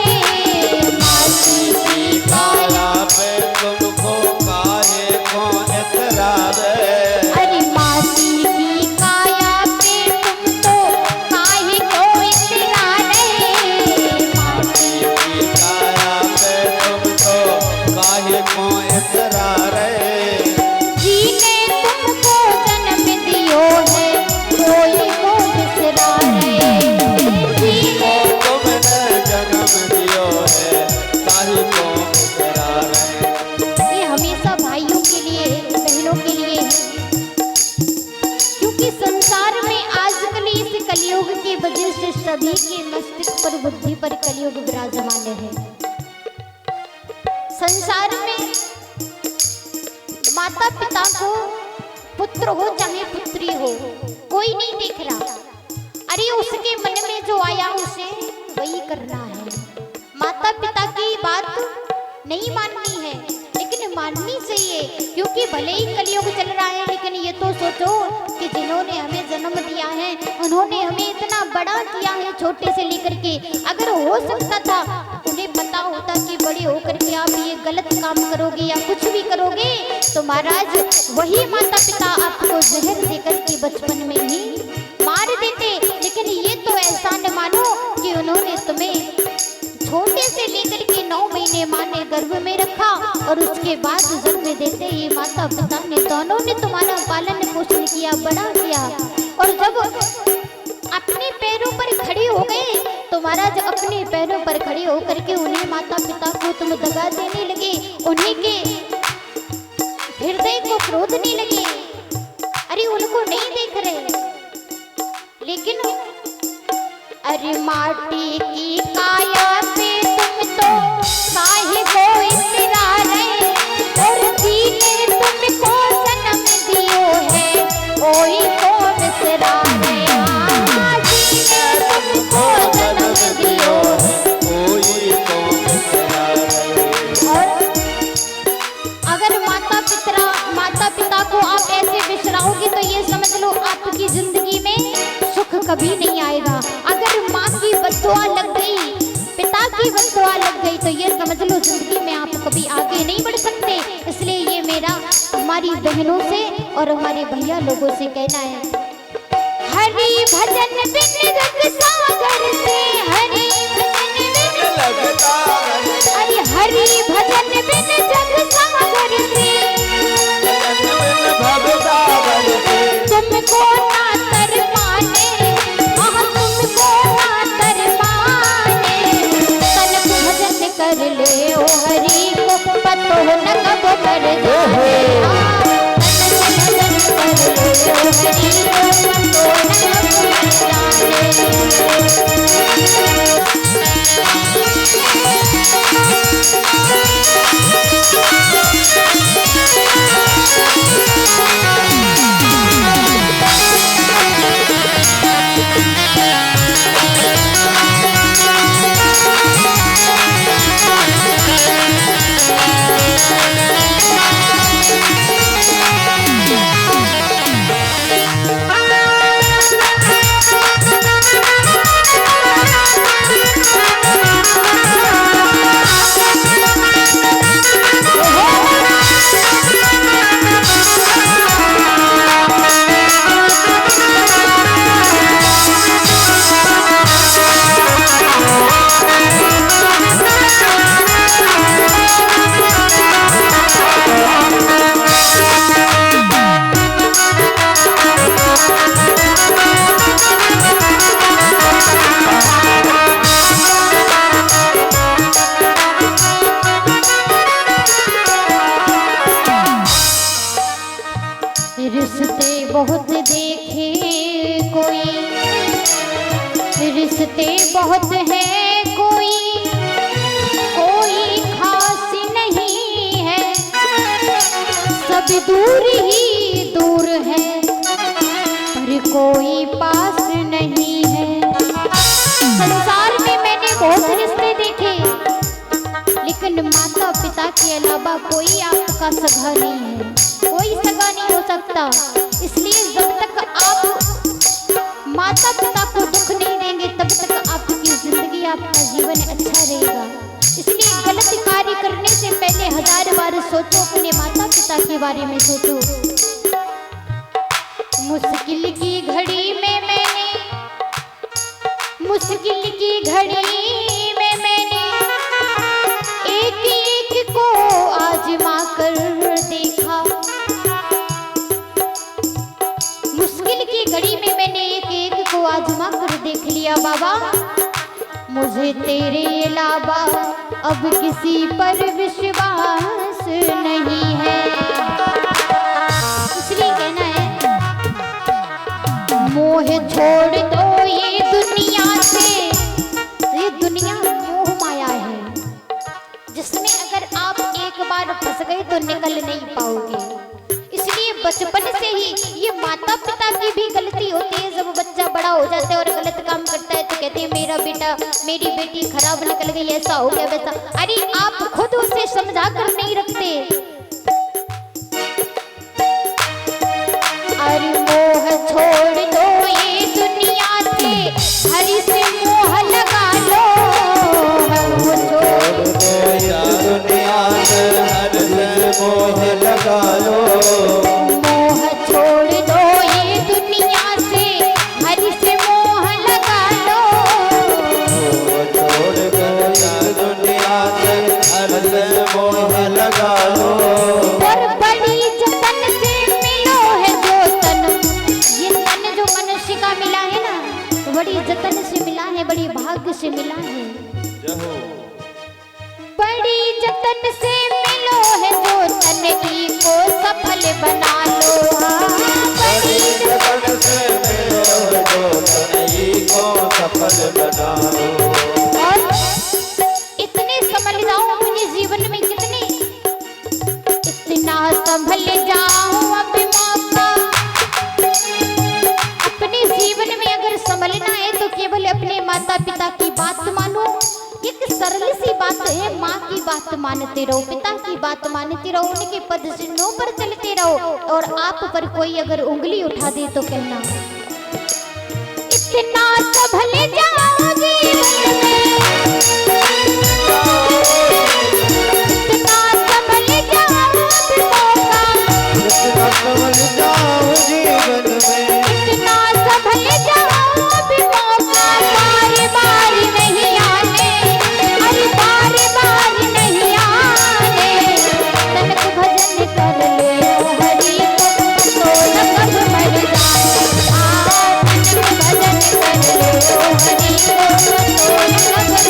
माटी की काया पे तुमको काहे को इसरार है, अरे माटी की काया पे तुम तो काहे को इसरार है, माटी की काया पे तुमको काहे को इसरार है, जी ने तुमको जन्म दियो है कोई को बिसरार है, जी ने तुमने जन्म दियो है काहे को इसरार है। ये हमेशा भाइयों के लिए, बहनों के लिए है, क्योंकि संसार में आजकल इस कलयुग की वजह से सभी के मस्तिष्क पर, बुद्धि पर कलयुग विराजमान है। संसार में माता पिता को, पुत्र हो चाहे पुत्री हो, कोई नहीं देख रहा, अरे उसके मन में जो आया उसे वही करना है। माता पिता की बात नहीं माननी है, लेकिन माननी चाहिए, क्योंकि भले ही कलयुग चल रहा है, लेकिन ये तो सोचो कि जिन्होंने हमें जन्म दिया है उन्होंने हमें इतना बड़ा किया है छोटे से लेकर के। अगर हो सकता था उन्हें पता होता कि बड़े होकर के आप ये गलत काम करोगे या कुछ भी करोगे, तो महाराज वही माता पिता आपको जहर देकर के बचपन में ही मार देते। लेकिन ये तो ऐसा न मानो कि उन्होंने तुम्हें छोटे से लेकर के 9 महीने माँ ने गर्भ में रखा और उसके बाद जन्म देते ये माता पिता ने दोनों ने तुम्हारा पालन पोषण किया, बड़ा किया, और जब अपने पैरों पर खड़े हो गए तो महाराज अपने पैरों पर खड़े होकर के उन्हें माता पिता को तुम दगा देने लगे, उन्हीं के हृदय को क्रोधने लगे। अरे उनको नहीं देख रहे, लेकिन अरे माटी की काया पे तुम तो काहे को इसरार है, और जी ने तुमको जन्म दियो है कोई को बिसरार है, जी ने तुमको जन्म दियो है कोई को इसरार है। और अगर माता पिता को आप ऐसे बिसराओगे तो ये समझ लो आपकी जिंदगी में सुख कभी नहीं आएगा। अगर माँ की बद्दुआ लग गई, पिता की बद्दुआ लग गई तो ये समझ लो जिंदगी में आप कभी आगे नहीं बढ़ सकते। इसलिए ये मेरा हमारी बहनों से और हमारे भैया लोगों से कहना है, हरि भजन बिन रग सागर से, हरि भजन बिन लगता अरे हरि भजन बिन जग सागर से, भवसागर से तुमको ना तर माने, तुमको ना तर माने, तन भजन कर ले ओ हरि को, पतो न कब कर जाए। तन भजन कर ले ओ हरि को, पतो न कब कर रिश्ते बहुत देखे कोई, रिश्ते बहुत है कोई, कोई खास नहीं है, सब दूर ही दूर है, पर कोई पास नहीं है। संसार में मैंने बहुत रिश्ते देखे, लेकिन माता पिता के अलावा कोई आपका सगा नहीं है, कोई सगा नहीं हो सकता। इसलिए जब तक आप माता पिता को दुख नहीं देंगे तब तक आपकी जिंदगी, आपका जीवन अच्छा रहेगा। इसलिए गलत कार्य करने से पहले 1000 बार सोचो, अपने माता पिता के बारे में सोचो। मुश्किल की घड़ी में मैंने, मुश्किल की घड़ी में मैंने एक एक को आजमा कर देखा, मुश्किल की घड़ी में मैंने एक एक को आजमा कर देख लिया। बाबा मुझे तेरे अलावा अब किसी पर विश्वास नहीं है। इसलिए कहना है, मोह छोड़ दो ये दुनिया से, ये दुनिया मोह माया है, जिसमें अगर आप एक बार फंस गए तो निकल नहीं पाओगे। इसलिए बचपन से ही ये माता पिता की भी गलती होती है। जब बच्चा बड़ा हो जाता है और गलत काम करता है तो कहते हैं मेरा बेटा मेरी बेटी खराब निकल गई, ऐसा हो गया वैसा। अरे आप खुद उसे समझा कर नहीं रखते। अरे मोह छोड़ दो ये दुनिया से, हरि से मोह लगा लो, छोड़ दो या दुनिया से, हरि से मोह लगा लो। मोह छोड़ दो ये दुनिया से, हरि से मोह लगा लो, छोड़ दो या दुनिया से, हरि से मोह लगा लो। और बड़ी जतन से मिलो है जो तन, ये तन जो मनुष्य का मिला है ना, बड़ी जतन से मिला है, बड़ी भाग्य से मिला है। बड़ी जतन से मिलो है जो तन की को सफल बना लो। बड़ी जतन से मिलो है जो तन को सफल बना लो। और इतने संभल जाओ अपने जीवन में, कितने इतना संभल जाओ अब मौका, अपने जीवन में अगर संभलना है तो केवल अपने माता पिता की बात मानो। एक सरल सी बात है, माँ की बात मानते रहो, पिता की बात मानते रहो, उनके पद चिन्हों पर चलते रहो। और आप पर कोई अगर उंगली उठा दे तो कहना, इतना संभल जाओ जीवन में, इतना संभल जाओ भी मौका, इतना संभल जाओ जीवन में, इतना संभल जाओ भी मौका, बारी बारी नहीं आने, अरे बारी बारी नहीं आने, तनक भजन कर ले ओ हरि को, तो न कब मर जाए, तनक भजन कर ले ओ हरि को, तो न कब मर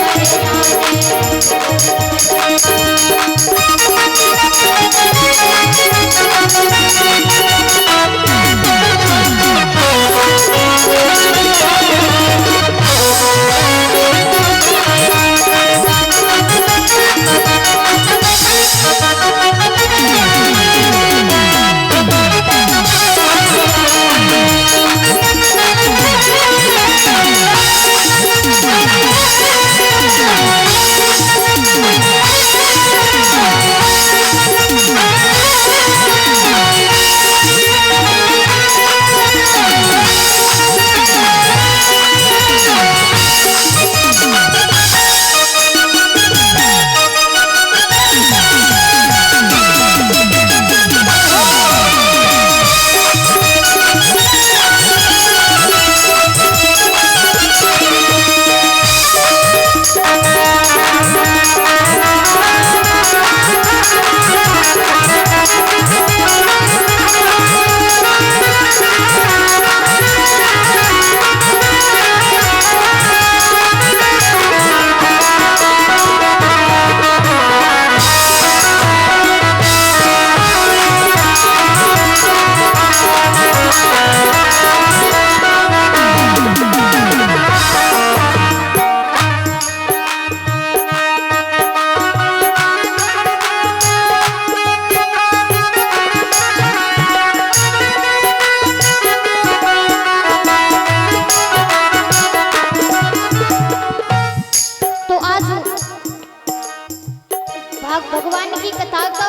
भगवान की कथा का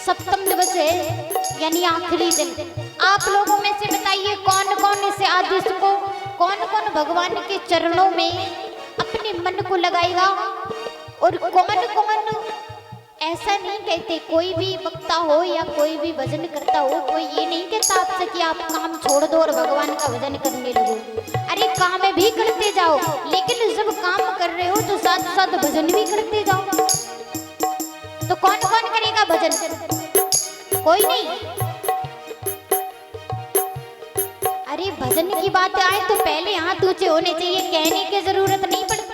सप्तम दिवस है, यानी आखिरी दिन। आप लोगों में से बताइए कौन कौन इस आदेश को, कौन कौन भगवान के चरणों में अपने मन को लगाएगा, और कौन कौन ऐसा नहीं कहते। कोई भी वक्ता हो या कोई भी भजन करता हो, कोई ये नहीं कहता आपसे कि आप काम छोड़ दो और भगवान का भजन करने लगो। अरे काम भी करते जाओ, लेकिन जब काम कर रहे हो तो साथ साथ भजन भी करते जाओ। तो कौन कौन करेगा भजन? कोई नहीं। अरे भजन की बात आए तो पहले हाथ ऊंचे होने चाहिए, कहने की जरूरत नहीं पड़ती।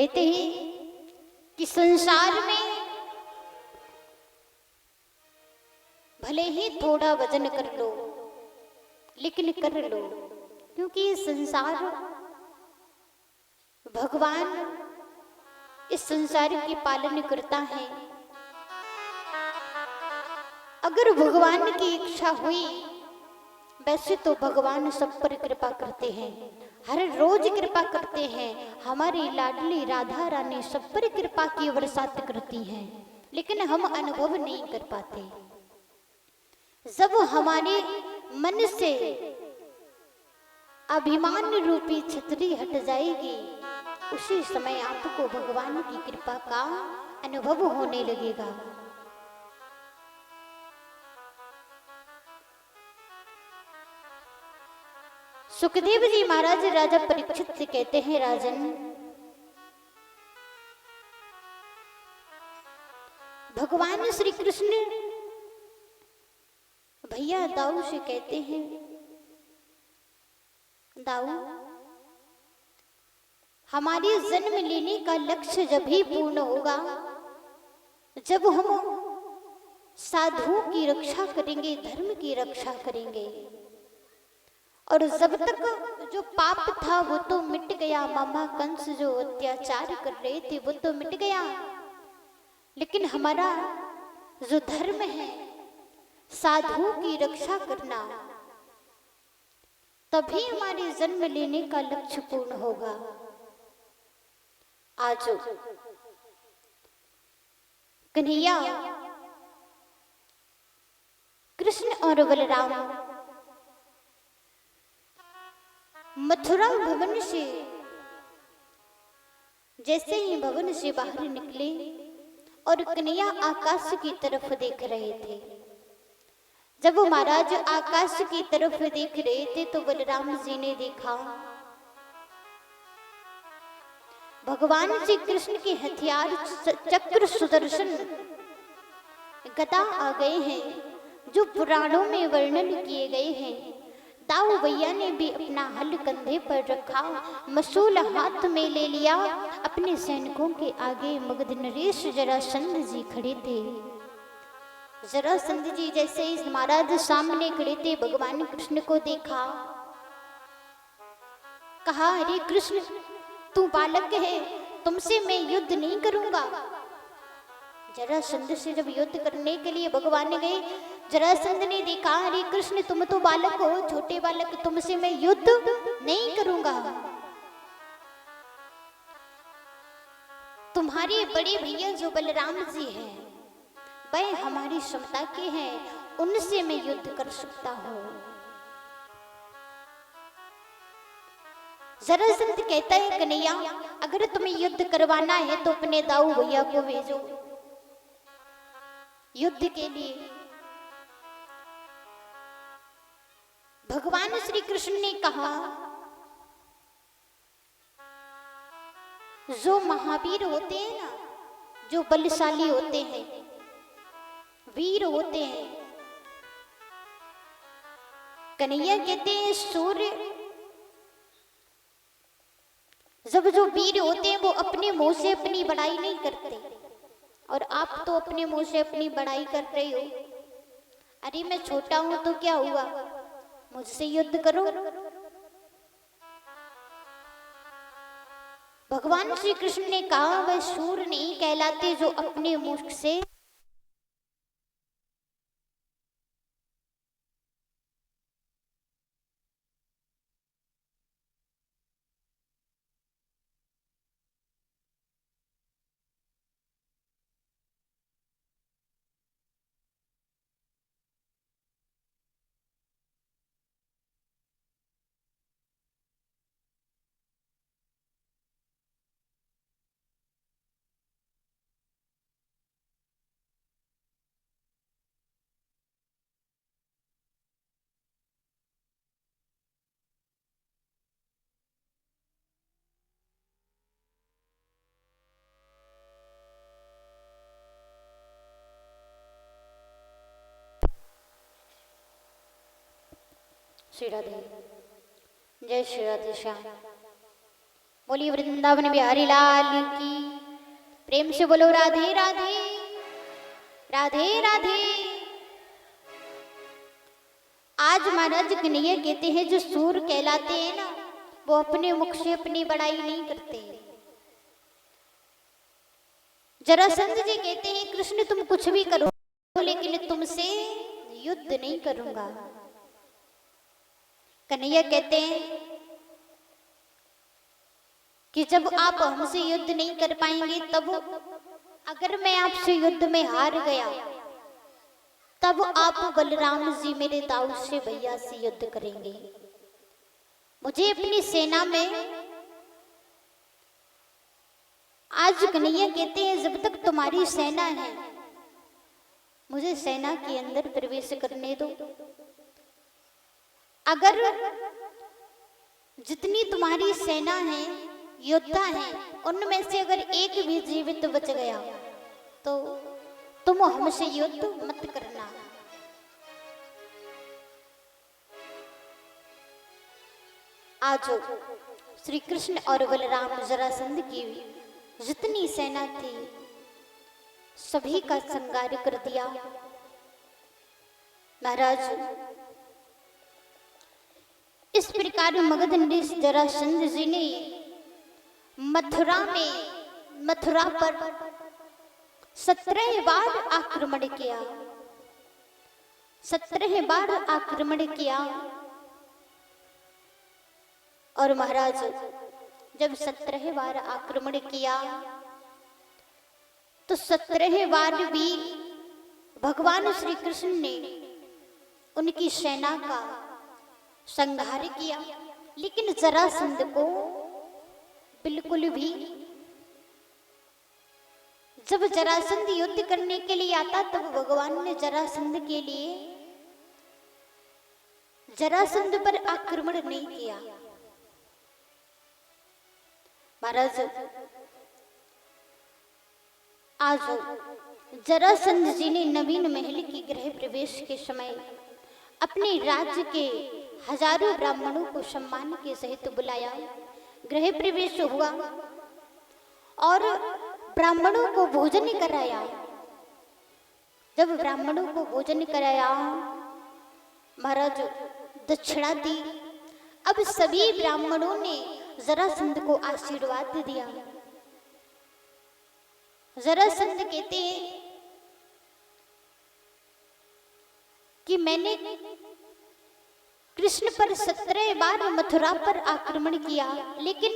कहते हैं कि संसार में भले ही थोड़ा वजन कर लो, लेकिन कर लो, क्योंकि ये संसार भगवान इस संसार की पालन करता है। अगर भगवान की इच्छा हुई, वैसे तो भगवान सब पर कृपा करते हैं, हर रोज कृपा करते हैं। हमारी लाडली राधा रानी सब पर कृपा की बरसात करती हैं, लेकिन हम अनुभव नहीं कर पाते। जब हमारे मन से अभिमान रूपी छतरी हट जाएगी, उसी समय आपको भगवान की कृपा का अनुभव होने लगेगा। सुखदेव जी महाराज राजा परीक्षित से कहते हैं, राजन, भगवान श्री कृष्ण भैया दाऊ से कहते हैं, दाऊ, हमारे जन्म लेने का लक्ष्य जब ही पूर्ण होगा जब हम साधुओं की रक्षा करेंगे, धर्म की रक्षा करेंगे। और जब तक जो पाप था वो तो मिट गया, मामा कंस जो अत्याचार कर रहे थे वो तो मिट गया, लेकिन हमारा जो धर्म है साधुओं की रक्षा करना, तभी हमारे जन्म लेने का लक्ष्य पूर्ण होगा। आज कन्हैया कृष्ण और बलराम मथुरा भवन से जैसे ही भवन से बाहर निकले और कन्हैया आकाश की तरफ देख रहे थे। जब वो महाराज आकाश की तरफ देख रहे थे तो बलराम जी ने देखा भगवान श्री कृष्ण के हथियार चक्र, सुदर्शन, गदा आ गए हैं जो पुराणों में वर्णन किए गए हैं। दाऊ भैया ने भी अपना हल कंधे पर रखा, मसूल हाथ में ले लिया। अपने सैनिकों के आगे मगध नरेश जरासंध जी खड़े थे। जरासंध जी जैसे इस महाराज सामने खड़े थे, भगवान कृष्ण को देखा, कहा, अरे कृष्ण, तू बालक है, तुमसे मैं युद्ध नहीं करूंगा। जरासंध से जब युद्ध करने के लिए भगवान गए, जरासंध ने देखा, अरे कृष्ण, तुम तो बालक हो, छोटे बालक, तुमसे मैं युद्ध नहीं करूंगा। तुम्हारे बड़े भैया जो बलराम जी हैं वह हमारी क्षमता के हैं, उनसे मैं युद्ध कर सकता हूं। जरासंध कहता है, कन्हैया, अगर तुम्हें युद्ध करवाना है तो अपने दाऊ भैया को भेजो युद्ध के लिए। भगवान श्री कृष्ण ने कहा, जो महावीर होते हैं ना, जो बलशाली होते हैं, वीर होते हैं, कन्हैया कहते हैं, सूर्य जब जो वीर होते हैं वो अपने मुंह से अपनी बड़ाई नहीं करते, और आप तो अपने मुंह से अपनी बड़ाई कर रहे हो। अरे मैं छोटा हूं तो क्या हुआ, मुझसे युद्ध करो। भगवान श्री कृष्ण ने कहा, वह सूर नहीं कहलाते जो अपने मुख से श्री राधे, जय श्री राधे श्याम। बोलिए वृंदावन बिहारी लाल की। प्रेम से बोलो राधे राधे राधे राधे। आज महाराज कन्हैया कहते हैं जो सूर कहलाते हैं ना, वो अपने मुख से अपनी बड़ाई नहीं करते। जरासंध जी कहते हैं कृष्ण तुम कुछ भी करो लेकिन तुमसे युद्ध नहीं करूंगा। कन्हैया कहते हैं कि जब आप हमसे युद्ध नहीं कर पाएंगे, तब अगर मैं आपसे युद्ध में हार गया, तब आप बलराम जी मेरे दाऊ से भैया से युद्ध करेंगे। मुझे अपनी सेना में, आज कन्हैया कहते हैं जब तक तुम्हारी सेना है मुझे सेना के अंदर प्रवेश करने दो। अगर जितनी तुम्हारी सेना है, योद्धा है, उनमें से अगर एक भी जीवित बच गया तो तुम हमसे युद्ध मत करना। आज श्री कृष्ण और बलराम जरासंध की जितनी सेना थी सभी का संहार कर दिया। महाराज इस प्रकार मगध नरेश जरासंध जी ने मथुरा पर 17 बार आक्रमण किया। 17 बार आक्रमण किया। और महाराज जब 17 बार आक्रमण किया तो 17 बार भी भगवान श्री कृष्ण ने उनकी सेना का संहार किया, लेकिन जरासंध को बिल्कुल भी, जब जरासंध युद्ध करने के लिए आता तब भगवान ने जरासंध के लिए जरासंध पर आक्रमण नहीं किया। महाराज आज जरासंध जी ने नवीन महल की गृह प्रवेश के समय अपने राज्य के हजारों ब्राह्मणों को सम्मान के सहित बुलाया। गृह प्रवेश हुआ और ब्राह्मणों को भोजन कराया। जब ब्राह्मणों को भोजन कराया, महाराज दक्षिणा दी। अब सभी ब्राह्मणों ने जरासंध को आशीर्वाद दिया। जरासंध कहते हैं कि मैंने कृष्ण पर 17 बार मथुरा पर आक्रमण किया, लेकिन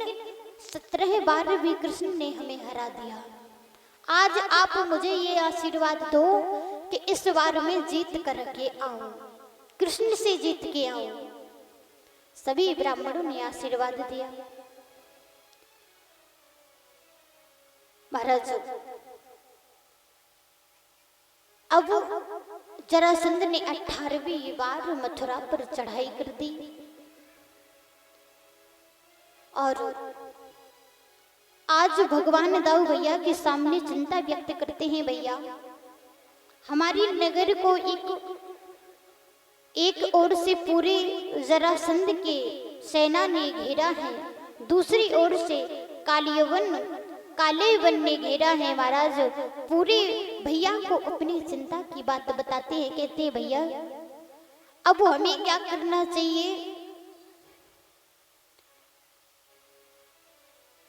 17 बार भी कृष्ण ने हमें हरा दिया। आज आप मुझे ये आशीर्वाद दो कि इस बार मैं जीत करके आऊं, कृष्ण से जीत के आऊं। सभी ब्राह्मणों ने आशीर्वाद दिया। महाराज अब जरासंध ने 18वीं बार मथुरा पर चढ़ाई कर दी और आज भगवान दाऊ भैया के सामने चिंता व्यक्त करते हैं। भैया हमारी नगर को एक ओर से पूरे जरासंध के सेना ने घेरा है, दूसरी ओर से काले वन ने घेरा है। महाराज पूरे भैया को अपनी चिंता की बात बताते हैं। कहते हैं भैया अब हमें क्या करना चाहिए।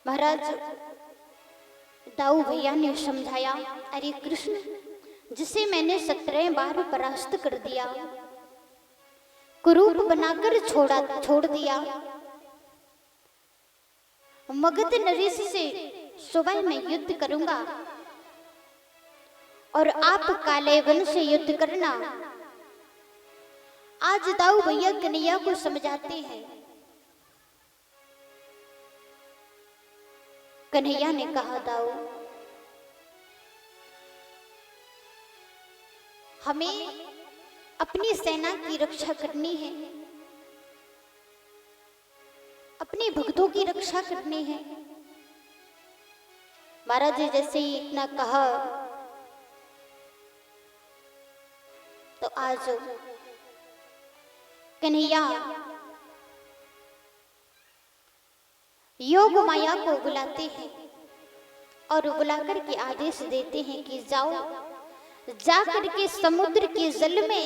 महाराज दाऊ भैया ने समझाया, अरे कृष्ण जिसे मैंने 17 बार परास्त कर दिया, कुरूप बनाकर छोड़ दिया, मगध नरेश से सुबह में युद्ध करूंगा और आप काले वन से युद्ध करना। आज दाऊ भैया कन्हैया को समझाते हैं। कन्हैया ने कहा दाऊ हमें अपनी सेना की रक्षा करनी है, अपने भक्तों की रक्षा करनी है। महाराज जी जैसे ही इतना कहा तो आज कन्हैया योग माया को बुलाते हैं और बुलाकर के आदेश देते हैं कि जाओ, जाकर के समुद्र के जल में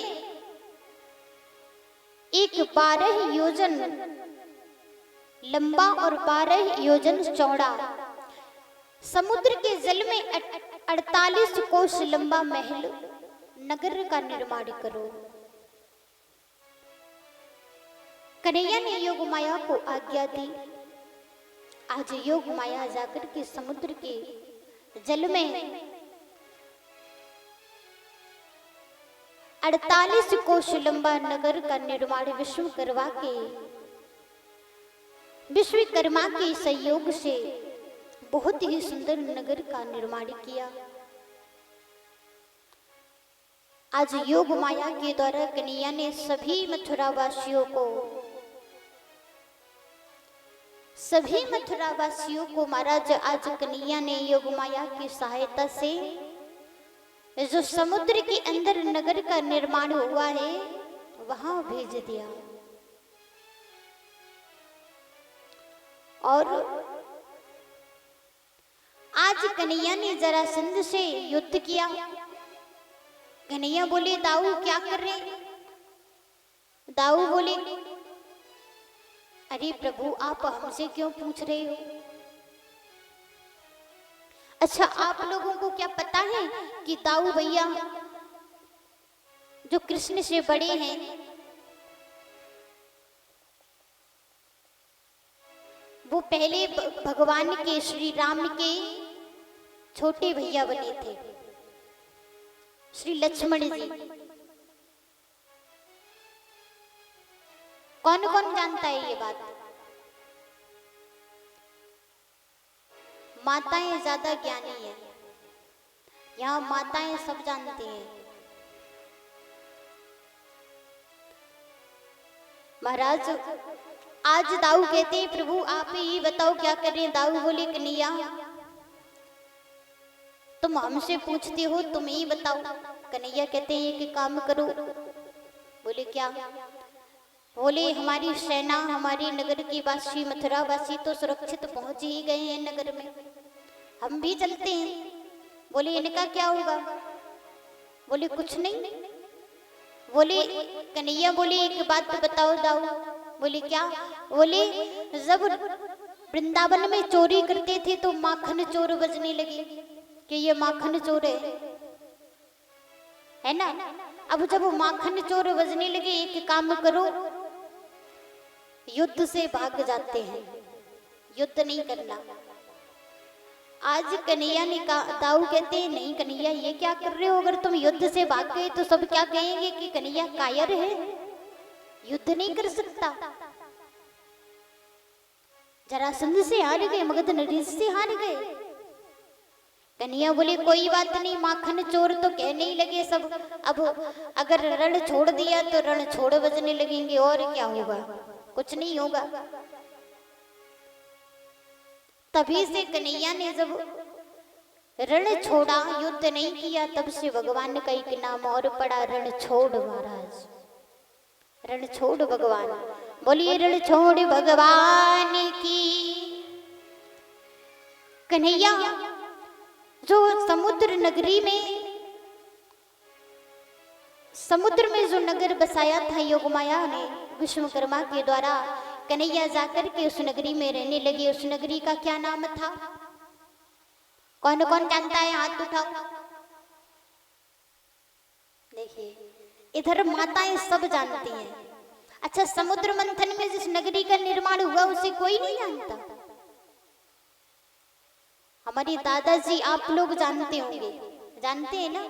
एक 12 योजन लंबा और 12 योजन चौड़ा समुद्र के जल में 48 कोस लंबा महल नगर का निर्माण करो। कन्हैया ने योग माया को आज्ञा दी। आज योग माया जाकर के समुद्र के जल में 48 कोस लंबा नगर का निर्माण विश्वकर्मा के सहयोग से बहुत ही सुंदर नगर का निर्माण किया। आज योग माया के द्वारा कन्हैया ने सभी मथुरा वासियों को महाराज आज कन्हैया ने योग माया की सहायता से जो समुद्र के अंदर नगर का निर्माण हुआ है वहां भेज दिया। और आज कन्हैया ने जरासंध से युद्ध किया। कन्हैया बोले दाऊ क्या कर रहे? दाऊ बोले अरे प्रभु आप हमसे क्यों पूछ रहे हो? अच्छा आप लोगों को क्या पता है कि दाऊ भैया जो कृष्ण से बड़े हैं वो पहले भगवान के श्री राम के छोटे भैया बने थे, श्री लक्ष्मण जी। कौन कौन जानता है ये बात? माताएं ज्यादा ज्ञानी है, यहाँ माताएं सब जानती हैं। महाराज आज दाऊ कहते हैं प्रभु आप ही बताओ क्या कर रहे हैं? दाऊ बोले कन्हैया तुम हमसे पूछते हो तुम ही बताओ। कन्हैया कहते हैं कि काम करो। बोले क्या? बोले हमारी सेना हमारे नगर के वासी मथुरा वासी तो सुरक्षित पहुंच ही गए हैं नगर में, हम भी चलते हैं। बोले इनका क्या होगा? बोले कुछ नहीं। बोले कन्हैया बोले एक बात बताओ दाऊ। बोले क्या? बोले जब वृंदावन में चोरी करते थे तो माखन चोर बजने लगे कि ये माखन चोर है ना। अब जब माखन चोर बजने लगे एक काम करो युद्ध से भाग जाते हैं, युद्ध नहीं करना। आज कन्हैया ने कहा, दाऊ कहते हैं नहीं कन्हैया ये क्या कर रहे हो? अगर तुम युद्ध से भाग गए तो सब क्या कहेंगे कि कन्हैया कायर है, युद्ध नहीं कर सकता। जरासंध से हार गए, मगध नरेश से हार गए। कन्हैया बोले कोई बात नहीं, माखन चोर तो कहने ही लगे सब। अब अगर रण छोड़ दिया तो रण छोड़ बजने लगेंगे और क्या होगा? कुछ नहीं होगा। तभी से कन्हैया ने जब रण छोड़ा, युद्ध नहीं किया, तब से भगवान का एक नाम और पड़ा, रण छोड़ महाराज। रण छोड़ भगवान। बोलिए रण छोड़ भगवान की। कन्हैया जो समुद्र नगरी में, समुद्र में जो नगर बसाया था योगमाया ने विश्वकर्मा के द्वारा, कन्हैया जाकर के उस नगरी में रहने लगे। उस नगरी का क्या नाम था? कौन कौन जानता है? हाथ उठाओ। देखिए इधर माताएं सब जानती हैं। अच्छा समुद्र मंथन में जिस नगरी का निर्माण हुआ उसे कोई नहीं जानता? हमारे दादाजी आप लोग जानते होंगे, जानते हैं ना।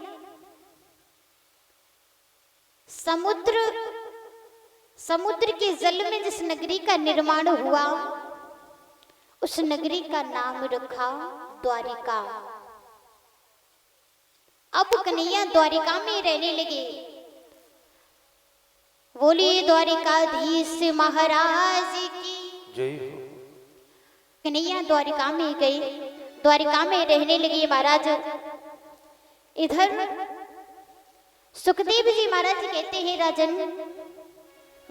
समुद्र के जल में जिस नगरी का निर्माण हुआ उस नगरी का नाम रखा द्वारिका। अब कन्हैया द्वारिका में रहने लगे। बोलिए द्वारिकाधीश महाराज की जय हो। कन्हैया द्वारिका में गए, द्वारिका में रहने लगे महाराज। इधर सुखदेव जी महाराज कहते हैं राजन,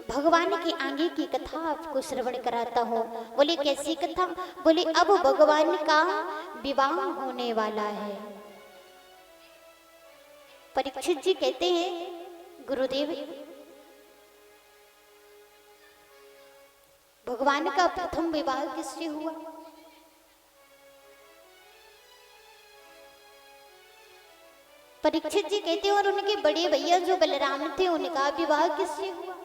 भगवान के आगे की कथा आपको श्रवण कराता हूँ। बोले कैसी कथा? बोले अब भगवान का विवाह होने वाला है। परीक्षित जी कहते हैं गुरुदेव, भगवान का प्रथम विवाह किससे हुआ? परीक्षित जी कहते हैं और उनके बड़े भैया जो बलराम थे उनका विवाह किससे हुआ?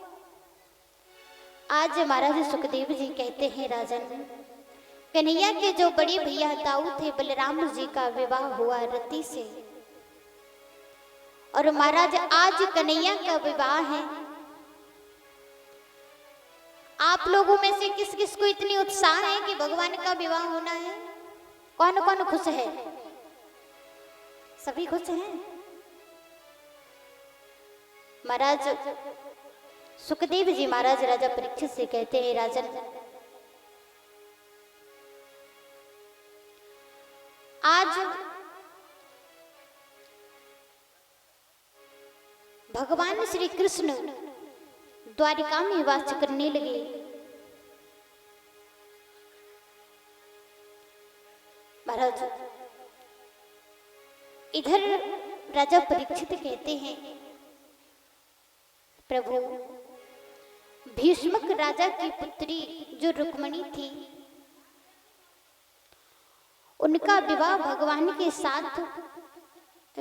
आज महाराज सुखदेव जी कहते हैं राजन, कन्हैया के जो बड़े भैया दाऊ थे बलराम जी का विवाह हुआ रति से। और महाराज आज कन्हैया का विवाह है। आप लोगों में से किस किस को इतनी उत्साह है कि भगवान का विवाह होना है? कौन कौन खुश है? सभी खुश हैं। महाराज सुखदेव जी महाराज राजा परीक्षित से कहते हैं राजन, आज भगवान श्री कृष्ण द्वारिका में वास करने लगे। महाराज इधर राजा परीक्षित कहते हैं प्रभु, भीष्मक राजा की पुत्री जो रुक्मणी थी उनका विवाह भगवान के साथ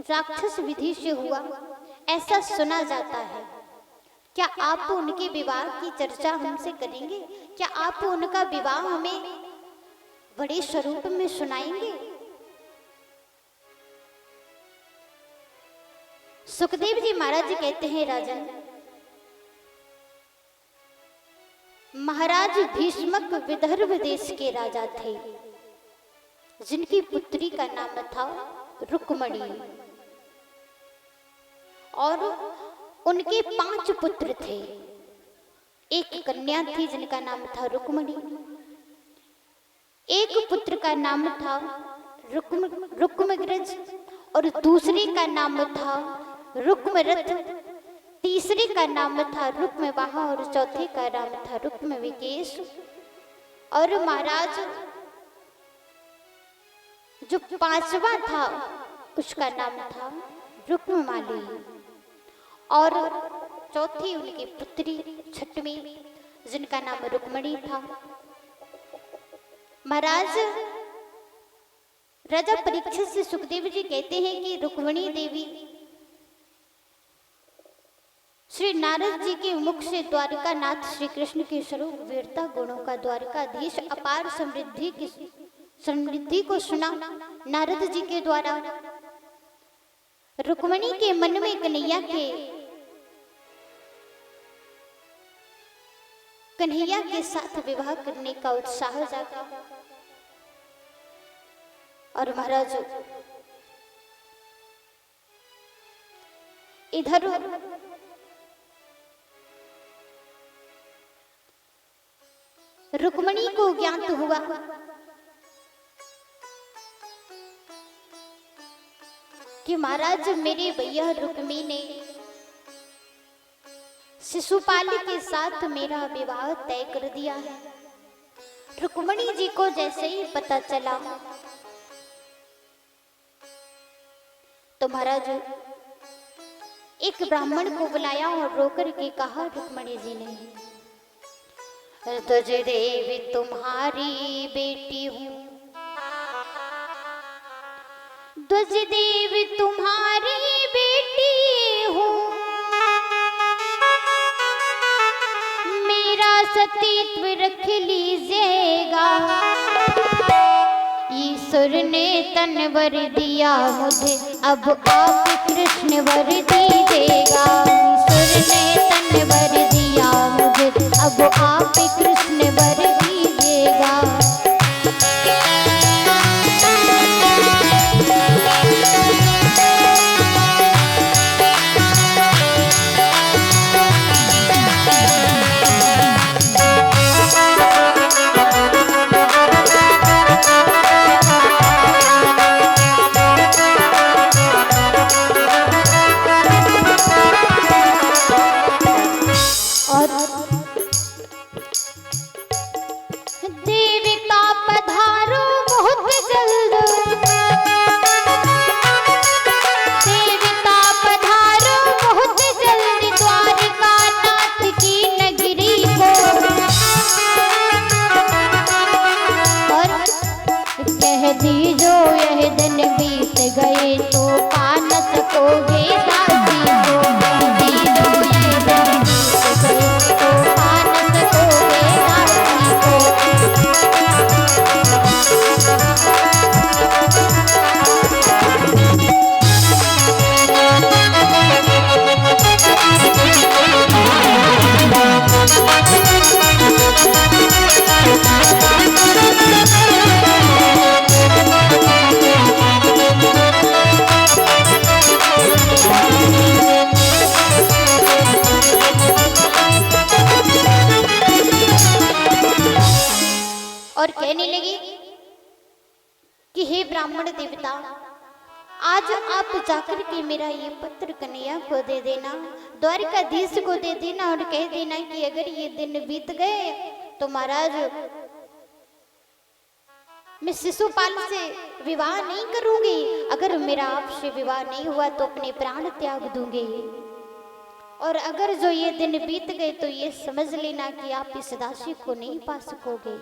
राक्षस विधि से हुआ, ऐसा सुना जाता है। क्या आप उनके विवाह की चर्चा हमसे करेंगे? क्या आप उनका विवाह हमें बड़े स्वरूप में सुनाएंगे? सुखदेव जी महाराज जी कहते हैं राजन, महाराज भीष्मक विदर्भ देश के राजा थे जिनकी पुत्री का नाम था रुक्मणी और उनके 5 पुत्र थे। एक कन्या थी जिनका नाम था रुक्मणी, एक पुत्र का नाम था रुक्मग्रज और दूसरे का नाम था रुक्मरथ, तीसरे का नाम था रुक्मवाहा और चौथे का नाम था रुक्मविकेश। और महाराज जो 5वां था उसका नाम था रुक्ममाली और चौथी उनकी पुत्री 6वीं जिनका नाम रुक्मणी था। महाराज राजा परीक्षित से सुखदेव जी कहते हैं कि रुक्मणी देवी श्री नारद जी के मुख से द्वारका नाथ श्री कृष्ण के स्वरूप वीरता गुणों का द्वारकाधीश अपार समृद्धि को सुना नारद जी के द्वारा। रुक्मणी के मन में कन्हैया के साथ विवाह करने का उत्साह जागा। और महाराज इधर रुक्मणी को ज्ञात हुआ कि महाराज मेरे भैया रुक्मी ने शिशुपाल के साथ मेरा विवाह तय कर दिया है। रुक्मणी जी को जैसे ही पता चला तो महाराज एक ब्राह्मण को बुलाया और रोकर के कहा, रुक्मणी जी ने, तुझ देवी तुम्हारी बेटी हूँ, ध्वज देवी तुम्हारी बेटी हूँ, मेरा सतीत्व रख लीजिएगा। ईश्वर ने तन वर दिया मुझे, अब आप कृष्ण वर दीजिएगा। ईश्वर ने तन वर दिया मुझे, अब आप कृष्ण वर दीजिएगा। और और कहने लगी कि हे ब्राह्मण देवता, आज आप जाकर के मेरा ये पत्र कन्हैया को दे देना, द्वारिकाधीश को दे देना और कह देना कि अगर ये दिन बीत गए तो महाराज मैं शिशुपाल से विवाह नहीं करूंगी, अगर मेरा आपसे विवाह नहीं हुआ तो अपने प्राण त्याग दूंगी, और अगर जो ये दिन बीत गए तो ये समझ लेना कि आप इस दासी को नहीं पा सकोगे।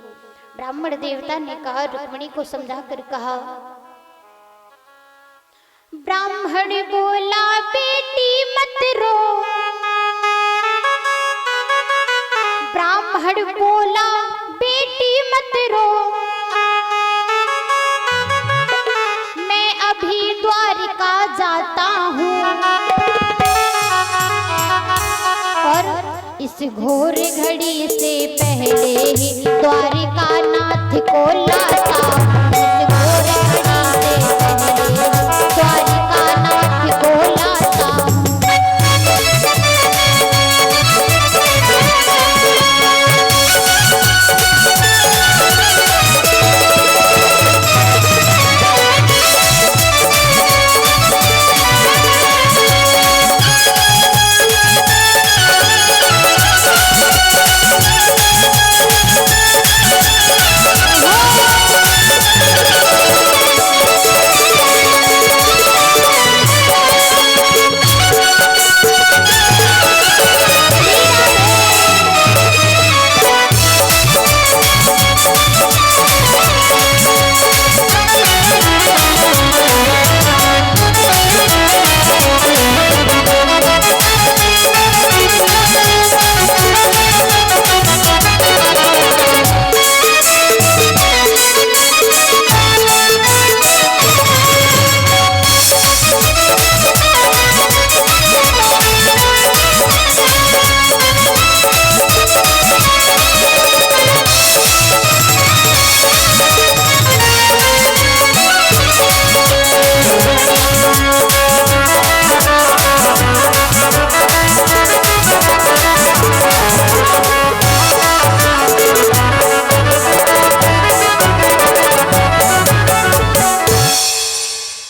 ब्राह्मण देवता ने कहा, रुक्मिणी को समझा कर कहा, ब्राह्मण बोला बेटी मत रो, ब्राह्मण बोला बेटी मत रो, मैं अभी द्वारिका जाता हूँ और इस घोर घड़ी से पहले ही द्वारिका नाथ को लाता हूँ, इस घोर घड़ी से पहले द्वारिका नाथ को लाता हूँ।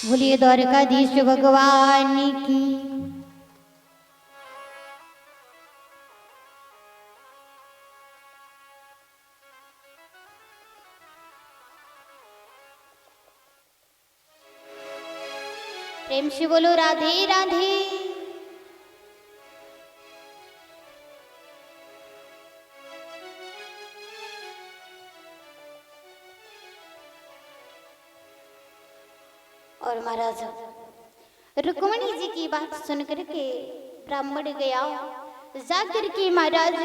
बोलिए द्वारकाधीश भगवान की। प्रेम से बोलो राधे राधे। और महाराज रुक्मिणी जी की बात सुन करके ब्राह्मण गया, जाकर के महाराज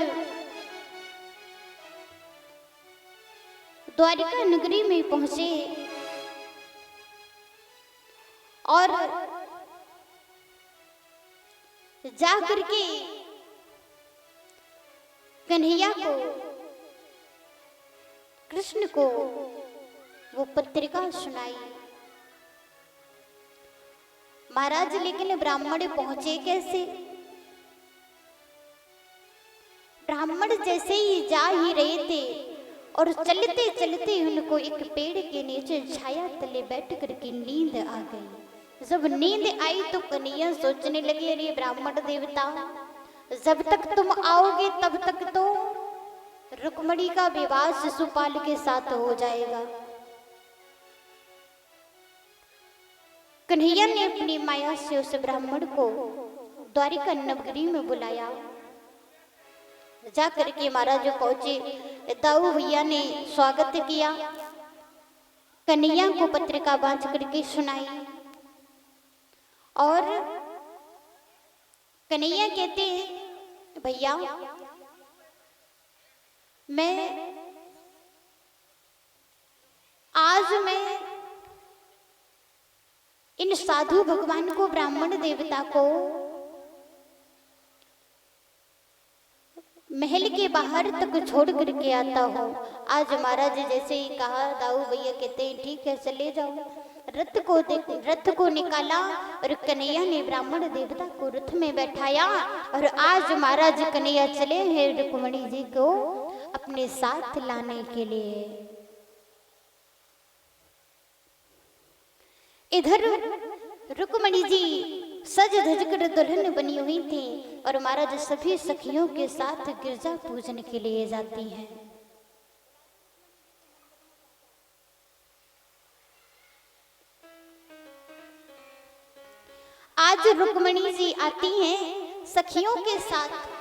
द्वारिका नगरी में पहुंचे और जाकर के कन्हैया को, कृष्ण को वो पत्रिका सुनाई। महाराज लेकिन ब्राह्मण पहुंचे कैसे? ब्राह्मण जैसे ही जा ही रहे थे और चलते चलते उनको एक पेड़ के नीचे छाया तले बैठ करके नींद आ गई। जब नींद आई तो कन्हैया सोचने लगे, अरे ब्राह्मण देवता, जब तक तुम आओगे तब तक तो रुक्मिणी का विवाह शिशुपाल के साथ हो जाएगा। कन्हैया ने अपनी माया से उस ब्राह्मण को द्वारिका नगरी में बुलाया। जाकर के महाराज पहुंचे, दाऊ भैया ने स्वागत किया, कन्हैया को पत्रिका बांध करके सुनाई। और कन्हैया कहते हैं, भैया मैं इन साधु भगवान को, ब्राह्मण देवता को महल के बाहर तक छोड़ करके आता हूँ। आज महाराज जैसे ही कहा, दाऊ भैया कहते हैं ठीक है चले जाओ। रथ को निकाला और कन्हैया ने ब्राह्मण देवता को रथ में बैठाया और आज महाराज कन्हैया चले हैं रुक्मिणी जी को अपने साथ लाने के लिए। इधर रुक्मणी जी सज धज कर दुल्हन बनी हुई थी और महाराज सभी सखियों के साथ गिरजा पूजन के लिए जाती हैं। आज रुक्मणी जी आती हैं सखियों के साथ